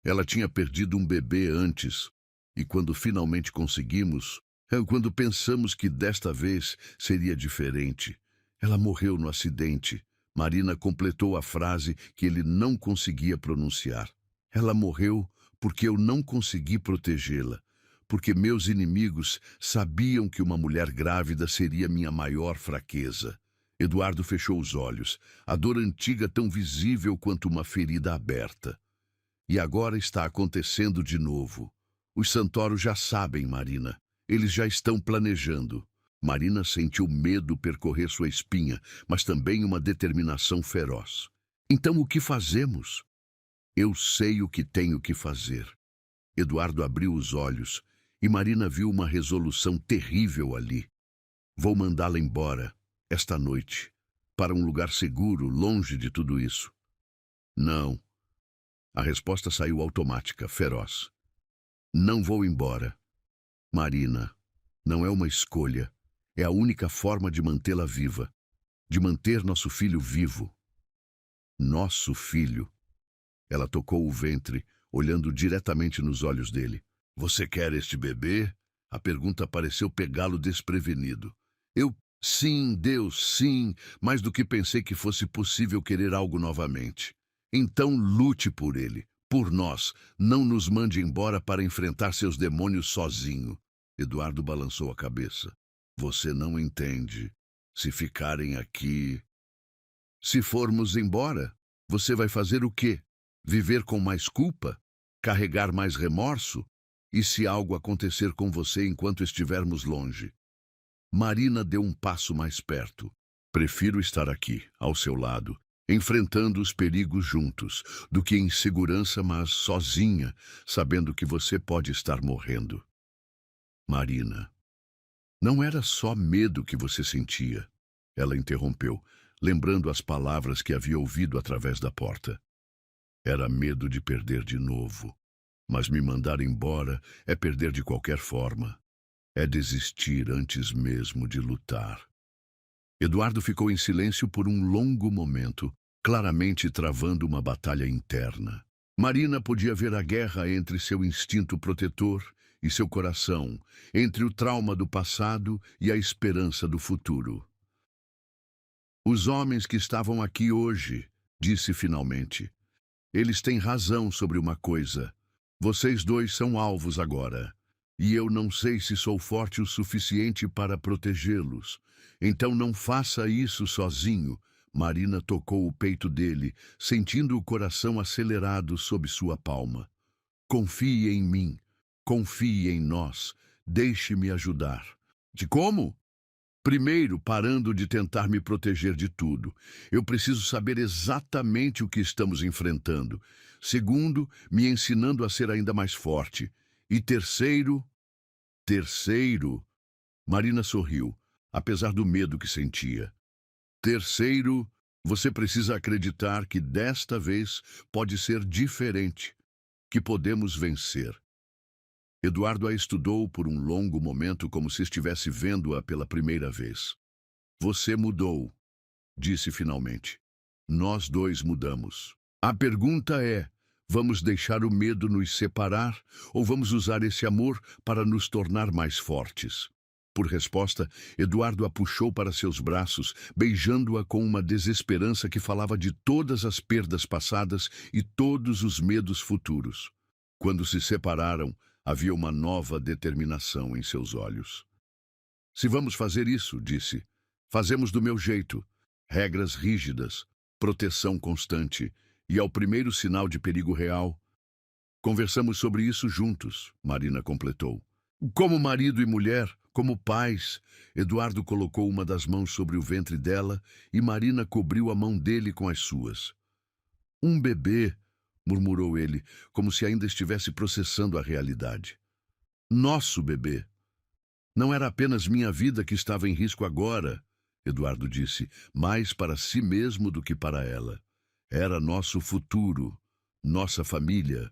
Ela tinha perdido um bebê antes, e quando finalmente conseguimos, quando pensamos que desta vez seria diferente, ela morreu no acidente. Marina completou a frase que ele não conseguia pronunciar. Ela morreu porque eu não consegui protegê-la, porque meus inimigos sabiam que uma mulher grávida seria minha maior fraqueza. Eduardo fechou os olhos, a dor antiga tão visível quanto uma ferida aberta. E agora está acontecendo de novo. Os Santoro já sabem, Marina. Eles já estão planejando. Marina sentiu medo percorrer sua espinha, mas também uma determinação feroz. Então o que fazemos? Eu sei o que tenho que fazer. Eduardo abriu os olhos e Marina viu uma resolução terrível ali. Vou mandá-la embora, esta noite, para um lugar seguro, longe de tudo isso. Não. A resposta saiu automática, feroz. Não vou embora. Marina, não é uma escolha. É a única forma de mantê-la viva, de manter nosso filho vivo. Nosso filho. Ela tocou o ventre, olhando diretamente nos olhos dele. Você quer este bebê? A pergunta pareceu pegá-lo desprevenido. Sim, Deus, sim, mais do que pensei que fosse possível querer algo novamente. Então lute por ele, por nós. Não nos mande embora para enfrentar seus demônios sozinho. Eduardo balançou a cabeça. Você não entende. Se ficarem aqui... Se formos embora, você vai fazer o quê? Viver com mais culpa? Carregar mais remorso? E se algo acontecer com você enquanto estivermos longe? Marina deu um passo mais perto. Prefiro estar aqui, ao seu lado, enfrentando os perigos juntos, do que em segurança, mas sozinha, sabendo que você pode estar morrendo. Marina, não era só medo que você sentia. Ela interrompeu, lembrando as palavras que havia ouvido através da porta. Era medo de perder de novo. Mas me mandar embora é perder de qualquer forma. É desistir antes mesmo de lutar. Eduardo ficou em silêncio por um longo momento, claramente travando uma batalha interna. Marina podia ver a guerra entre seu instinto protetor e seu coração, entre o trauma do passado e a esperança do futuro. Os homens que estavam aqui hoje, disse finalmente, eles têm razão sobre uma coisa. Vocês dois são alvos agora. E eu não sei se sou forte o suficiente para protegê-los. Então não faça isso sozinho. Marina tocou o peito dele, sentindo o coração acelerado sob sua palma. Confie em mim. Confie em nós. Deixe-me ajudar. De como? Primeiro, parando de tentar me proteger de tudo. Eu preciso saber exatamente o que estamos enfrentando. Segundo, me ensinando a ser ainda mais forte. E terceiro... Marina sorriu, apesar do medo que sentia. Terceiro, você precisa acreditar que desta vez pode ser diferente, que podemos vencer. Eduardo a estudou por um longo momento como se estivesse vendo-a pela primeira vez. Você mudou, disse finalmente. Nós dois mudamos. A pergunta é, vamos deixar o medo nos separar ou vamos usar esse amor para nos tornar mais fortes? Por resposta, Eduardo a puxou para seus braços, beijando-a com uma desesperança que falava de todas as perdas passadas e todos os medos futuros. Quando se separaram, havia uma nova determinação em seus olhos. Se vamos fazer isso, disse, fazemos do meu jeito. Regras rígidas, proteção constante, e ao primeiro sinal de perigo real... Conversamos sobre isso juntos, Marina completou. Como marido e mulher, como pais, Eduardo colocou uma das mãos sobre o ventre dela e Marina cobriu a mão dele com as suas. Um bebê, murmurou ele, como se ainda estivesse processando a realidade. Nosso bebê. Não era apenas minha vida que estava em risco agora, Eduardo disse, mais para si mesmo do que para ela. Era nosso futuro, nossa família.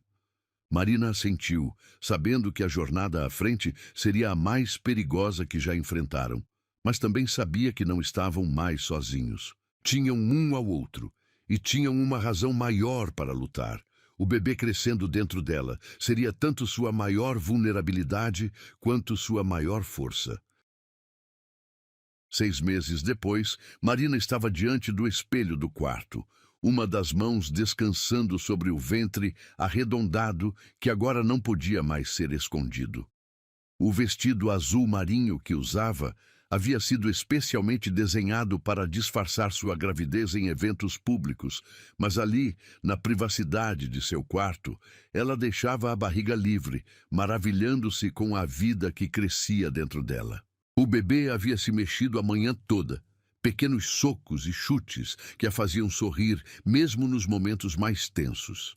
Marina assentiu, sabendo que a jornada à frente seria a mais perigosa que já enfrentaram, mas também sabia que não estavam mais sozinhos. Tinham um ao outro, e tinham uma razão maior para lutar. O bebê crescendo dentro dela seria tanto sua maior vulnerabilidade quanto sua maior força. 6 meses depois, Marina estava diante do espelho do quarto, uma das mãos descansando sobre o ventre arredondado que agora não podia mais ser escondido. O vestido azul marinho que usava havia sido especialmente desenhado para disfarçar sua gravidez em eventos públicos, mas ali, na privacidade de seu quarto, ela deixava a barriga livre, maravilhando-se com a vida que crescia dentro dela. O bebê havia se mexido a manhã toda, pequenos socos e chutes que a faziam sorrir, mesmo nos momentos mais tensos.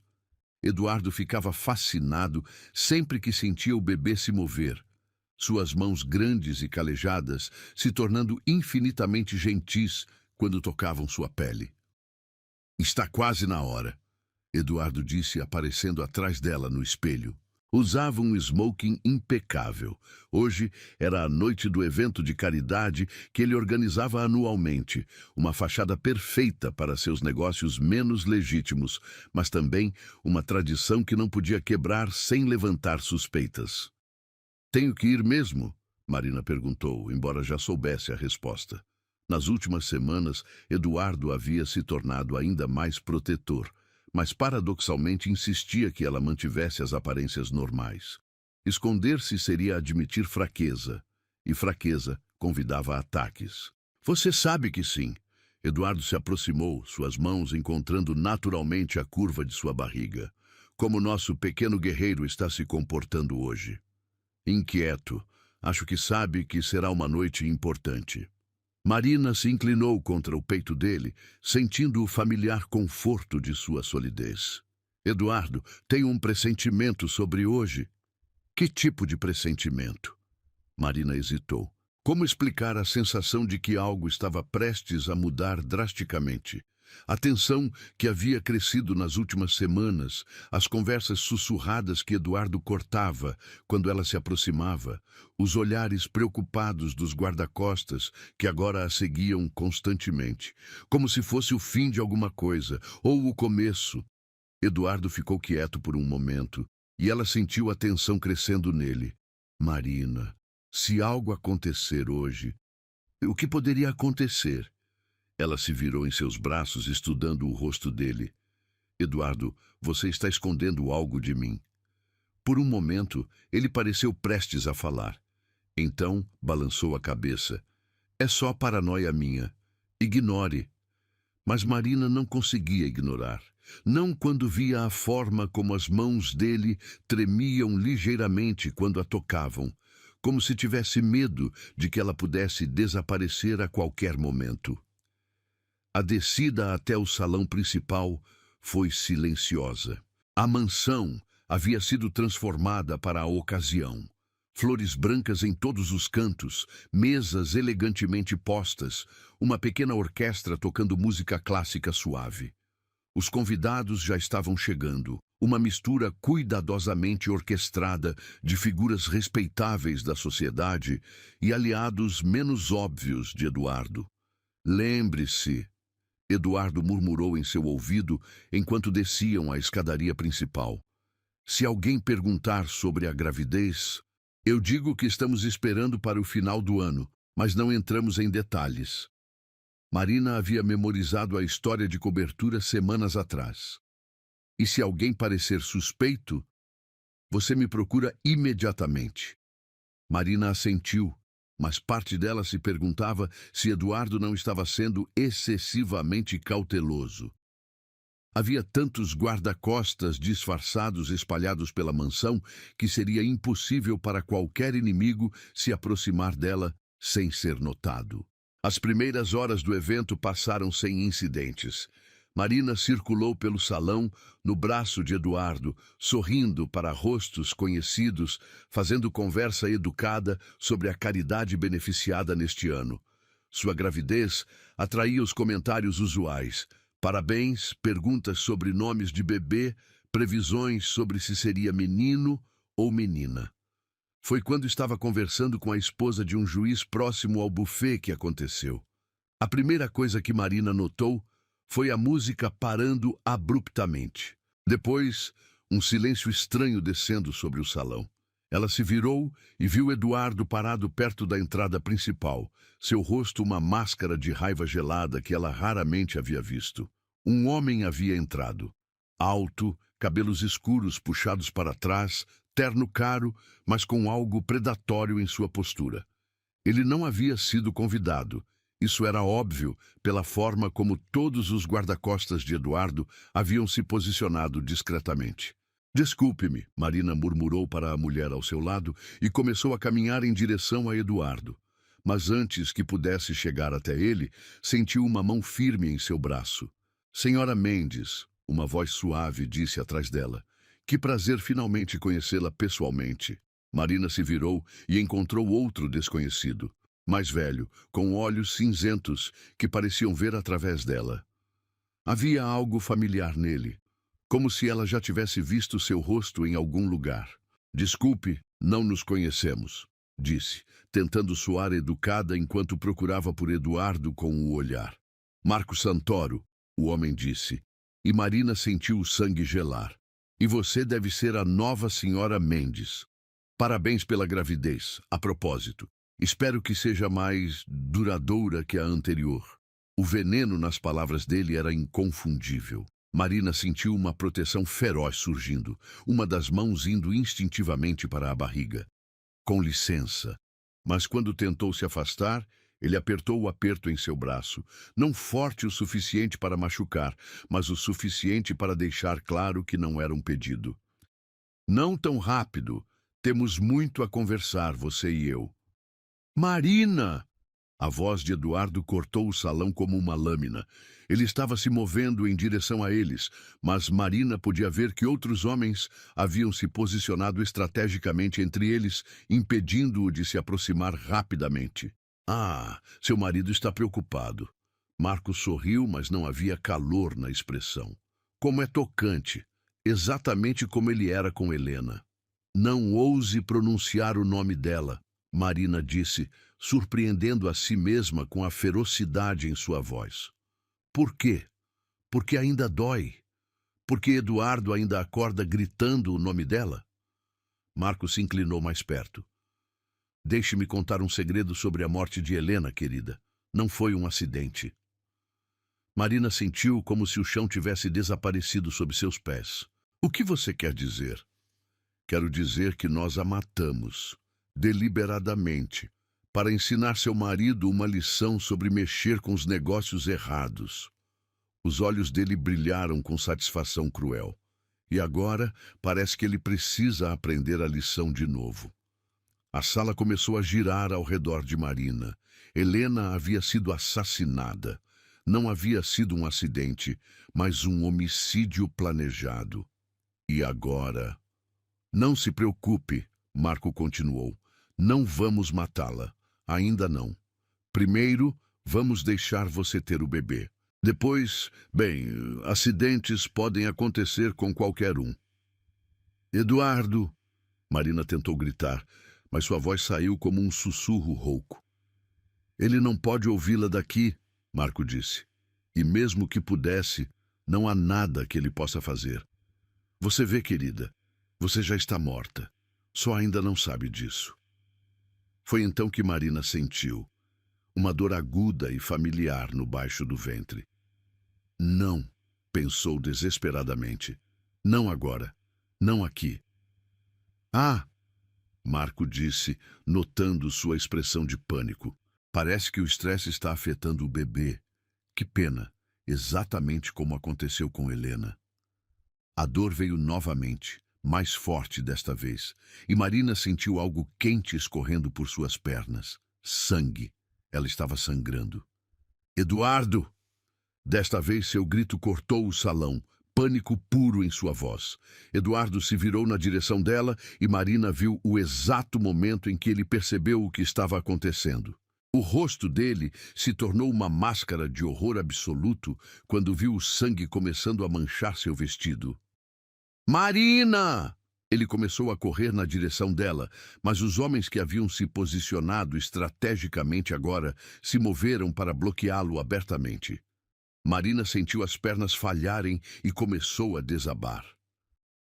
Eduardo ficava fascinado sempre que sentia o bebê se mover, suas mãos grandes e calejadas se tornando infinitamente gentis quando tocavam sua pele. Está quase na hora, Eduardo disse, aparecendo atrás dela no espelho. Usava um smoking impecável. Hoje era a noite do evento de caridade que ele organizava anualmente, uma fachada perfeita para seus negócios menos legítimos, mas também uma tradição que não podia quebrar sem levantar suspeitas. Tenho que ir mesmo? Marina perguntou, embora já soubesse a resposta. Nas últimas semanas, Eduardo havia se tornado ainda mais protetor, mas paradoxalmente insistia que ela mantivesse as aparências normais. Esconder-se seria admitir fraqueza, e fraqueza convidava a ataques. Você sabe que sim. Eduardo se aproximou, suas mãos encontrando naturalmente a curva de sua barriga. Como nosso pequeno guerreiro está se comportando hoje? Inquieto. Acho que sabe que será uma noite importante. Marina se inclinou contra o peito dele, sentindo o familiar conforto de sua solidez. Eduardo, tenho um pressentimento sobre hoje. Que tipo de pressentimento? Marina hesitou. Como explicar a sensação de que algo estava prestes a mudar drasticamente? A tensão que havia crescido nas últimas semanas, as conversas sussurradas que Eduardo cortava quando ela se aproximava, os olhares preocupados dos guarda-costas que agora a seguiam constantemente, como se fosse o fim de alguma coisa, ou o começo. Eduardo ficou quieto por um momento, e ela sentiu a tensão crescendo nele. Marina, se algo acontecer hoje, o que poderia acontecer? Ela se virou em seus braços, estudando o rosto dele. Eduardo, você está escondendo algo de mim. Por um momento, ele pareceu prestes a falar. Então, balançou a cabeça. É só paranoia minha. Ignore. Mas Marina não conseguia ignorar. Não quando via a forma como as mãos dele tremiam ligeiramente quando a tocavam, como se tivesse medo de que ela pudesse desaparecer a qualquer momento. A descida até o salão principal foi silenciosa. A mansão havia sido transformada para a ocasião. Flores brancas em todos os cantos, mesas elegantemente postas, uma pequena orquestra tocando música clássica suave. Os convidados já estavam chegando, uma mistura cuidadosamente orquestrada de figuras respeitáveis da sociedade e aliados menos óbvios de Eduardo. Lembre-se, Eduardo murmurou em seu ouvido enquanto desciam a escadaria principal. Se alguém perguntar sobre a gravidez, eu digo que estamos esperando para o final do ano, mas não entramos em detalhes. Marina havia memorizado a história de cobertura semanas atrás. E se alguém parecer suspeito, você me procura imediatamente. Marina assentiu, mas parte dela se perguntava se Eduardo não estava sendo excessivamente cauteloso. Havia tantos guarda-costas disfarçados espalhados pela mansão que seria impossível para qualquer inimigo se aproximar dela sem ser notado. As primeiras horas do evento passaram sem incidentes. Marina circulou pelo salão, no braço de Eduardo, sorrindo para rostos conhecidos, fazendo conversa educada sobre a caridade beneficiada neste ano. Sua gravidez atraía os comentários usuais. Parabéns, perguntas sobre nomes de bebê, previsões sobre se seria menino ou menina. Foi quando estava conversando com a esposa de um juiz próximo ao buffet que aconteceu. A primeira coisa que Marina notou foi a música parando abruptamente. Depois, um silêncio estranho descendo sobre o salão. Ela se virou e viu Eduardo parado perto da entrada principal, seu rosto uma máscara de raiva gelada que ela raramente havia visto. Um homem havia entrado. Alto, cabelos escuros puxados para trás, terno caro, mas com algo predatório em sua postura. Ele não havia sido convidado. Isso era óbvio pela forma como todos os guarda-costas de Eduardo haviam se posicionado discretamente. Desculpe-me, Marina murmurou para a mulher ao seu lado e começou a caminhar em direção a Eduardo. Mas antes que pudesse chegar até ele, sentiu uma mão firme em seu braço. Senhora Mendes, uma voz suave disse atrás dela. Que prazer finalmente conhecê-la pessoalmente. Marina se virou e encontrou outro desconhecido, mais velho, com olhos cinzentos que pareciam ver através dela. Havia algo familiar nele, como se ela já tivesse visto seu rosto em algum lugar. Desculpe, não nos conhecemos, disse, tentando soar educada enquanto procurava por Eduardo com o olhar. Marco Santoro, o homem disse, e Marina sentiu o sangue gelar. E você deve ser a nova senhora Mendes. Parabéns pela gravidez, a propósito. Espero que seja mais duradoura que a anterior. O veneno nas palavras dele era inconfundível. Marina sentiu uma proteção feroz surgindo, uma das mãos indo instintivamente para a barriga. Com licença. Mas quando tentou se afastar, ele apertou o aperto em seu braço, não forte o suficiente para machucar, mas o suficiente para deixar claro que não era um pedido. Não tão rápido. Temos muito a conversar, você e eu. Marina! A voz de Eduardo cortou o salão como uma lâmina. Ele estava se movendo em direção a eles, mas Marina podia ver que outros homens haviam se posicionado estrategicamente entre eles, impedindo-o de se aproximar rapidamente. Ah, seu marido está preocupado. Marco sorriu, mas não havia calor na expressão. Como é tocante, exatamente como ele era com Helena. Não ouse pronunciar o nome dela, Marina disse, surpreendendo a si mesma com a ferocidade em sua voz. Por quê? Porque ainda dói. Porque Eduardo ainda acorda gritando o nome dela? Marco se inclinou mais perto. Deixe-me contar um segredo sobre a morte de Helena, querida. Não foi um acidente. Marina sentiu como se o chão tivesse desaparecido sob seus pés. O que você quer dizer? Quero dizer que nós a matamos, deliberadamente, para ensinar seu marido uma lição sobre mexer com os negócios errados. Os olhos dele brilharam com satisfação cruel. E agora parece que ele precisa aprender a lição de novo. A sala começou a girar ao redor de Marina. Helena havia sido assassinada. Não havia sido um acidente, mas um homicídio planejado. E agora... Não se preocupe, Marco continuou. Não vamos matá-la. Ainda não. Primeiro, vamos deixar você ter o bebê. Depois, bem, acidentes podem acontecer com qualquer um. Eduardo! Marina tentou gritar, mas sua voz saiu como um sussurro rouco. Ele não pode ouvi-la daqui, Marco disse. E mesmo que pudesse, não há nada que ele possa fazer. Você vê, querida, você já está morta. Só ainda não sabe disso. Foi então que Marina sentiu uma dor aguda e familiar no baixo do ventre. Não, pensou desesperadamente. Não agora. Não aqui. Ah! Marco disse, notando sua expressão de pânico. Parece que o estresse está afetando o bebê. Que pena, exatamente como aconteceu com Helena. A dor veio novamente, mais forte desta vez, e Marina sentiu algo quente escorrendo por suas pernas. Sangue. Ela estava sangrando. Eduardo! Desta vez seu grito cortou o salão, pânico puro em sua voz. Eduardo se virou na direção dela e Marina viu o exato momento em que ele percebeu o que estava acontecendo. O rosto dele se tornou uma máscara de horror absoluto quando viu o sangue começando a manchar seu vestido. Marina! Ele começou a correr na direção dela, mas os homens que haviam se posicionado estrategicamente agora se moveram para bloqueá-lo abertamente. Marina sentiu as pernas falharem e começou a desabar.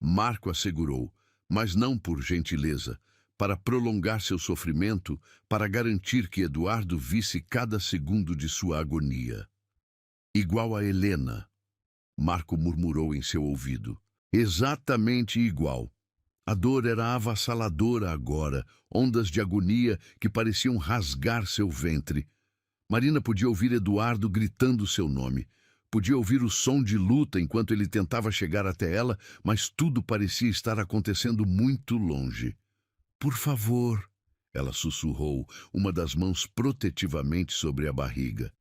Marco a segurou, mas não por gentileza, para prolongar seu sofrimento, para garantir que Eduardo visse cada segundo de sua agonia. Igual a Helena, Marco murmurou em seu ouvido. Exatamente igual. A dor era avassaladora agora, ondas de agonia que pareciam rasgar seu ventre. Marina podia ouvir Eduardo gritando seu nome. Podia ouvir o som de luta enquanto ele tentava chegar até ela, mas tudo parecia estar acontecendo muito longe. Por favor, ela sussurrou, uma das mãos protetivamente sobre a barriga.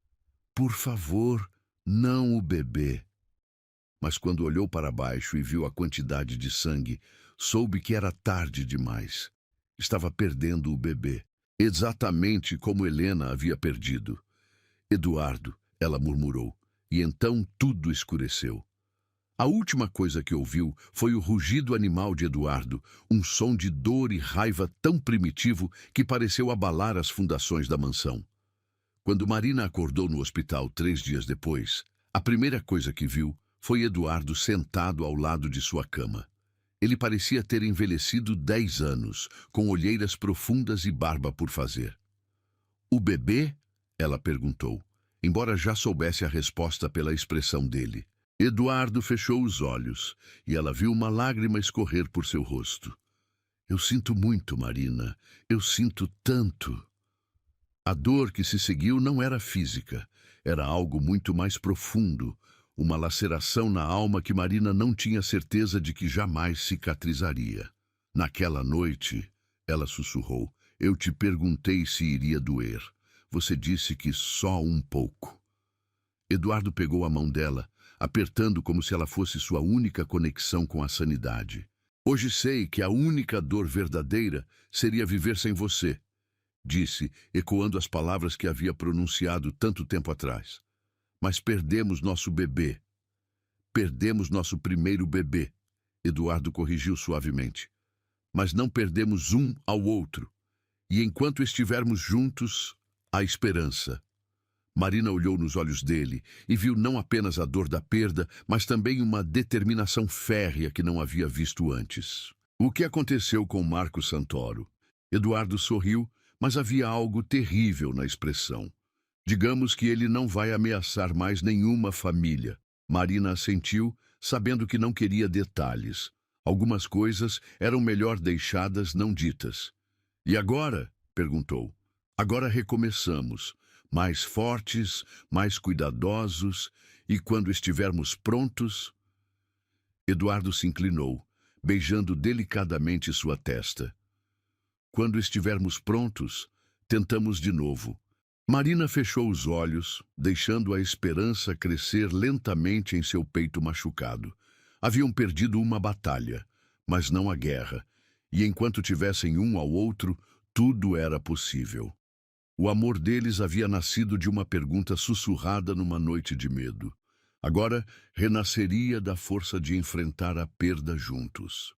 Por favor, não o bebê. Mas quando olhou para baixo e viu a quantidade de sangue, soube que era tarde demais. Estava perdendo o bebê, exatamente como Helena havia perdido. Eduardo, ela murmurou, e então tudo escureceu. A última coisa que ouviu foi o rugido animal de Eduardo, um som de dor e raiva tão primitivo que pareceu abalar as fundações da mansão. Quando Marina acordou no hospital 3 dias depois, a primeira coisa que viu foi Eduardo sentado ao lado de sua cama. Ele parecia ter envelhecido 10 anos, com olheiras profundas e barba por fazer. "O bebê?" ela perguntou, embora já soubesse a resposta pela expressão dele. Eduardo fechou os olhos e ela viu uma lágrima escorrer por seu rosto. "Eu sinto muito, Marina. Eu sinto tanto." A dor que se seguiu não era física, era algo muito mais profundo, uma laceração na alma que Marina não tinha certeza de que jamais cicatrizaria. "Naquela noite," ela sussurrou, "eu te perguntei se iria doer. Você disse que só um pouco." Eduardo pegou a mão dela, apertando como se ela fosse sua única conexão com a sanidade. "Hoje sei que a única dor verdadeira seria viver sem você," disse, ecoando as palavras que havia pronunciado tanto tempo atrás. "Mas perdemos nosso bebê. Perdemos nosso primeiro bebê," Eduardo corrigiu suavemente. "Mas não perdemos um ao outro. E enquanto estivermos juntos, há esperança." Marina olhou nos olhos dele e viu não apenas a dor da perda, mas também uma determinação férrea que não havia visto antes. "O que aconteceu com Marco Santoro?" Eduardo sorriu, mas havia algo terrível na expressão. "Digamos que ele não vai ameaçar mais nenhuma família." Marina assentiu, sabendo que não queria detalhes. Algumas coisas eram melhor deixadas não ditas. "E agora?" perguntou. "Agora recomeçamos. Mais fortes, mais cuidadosos, e quando estivermos prontos..." Eduardo se inclinou, beijando delicadamente sua testa. "Quando estivermos prontos, tentamos de novo." Marina fechou os olhos, deixando a esperança crescer lentamente em seu peito machucado. Haviam perdido uma batalha, mas não a guerra, e enquanto tivessem um ao outro, tudo era possível. O amor deles havia nascido de uma pergunta sussurrada numa noite de medo. Agora renasceria da força de enfrentar a perda juntos.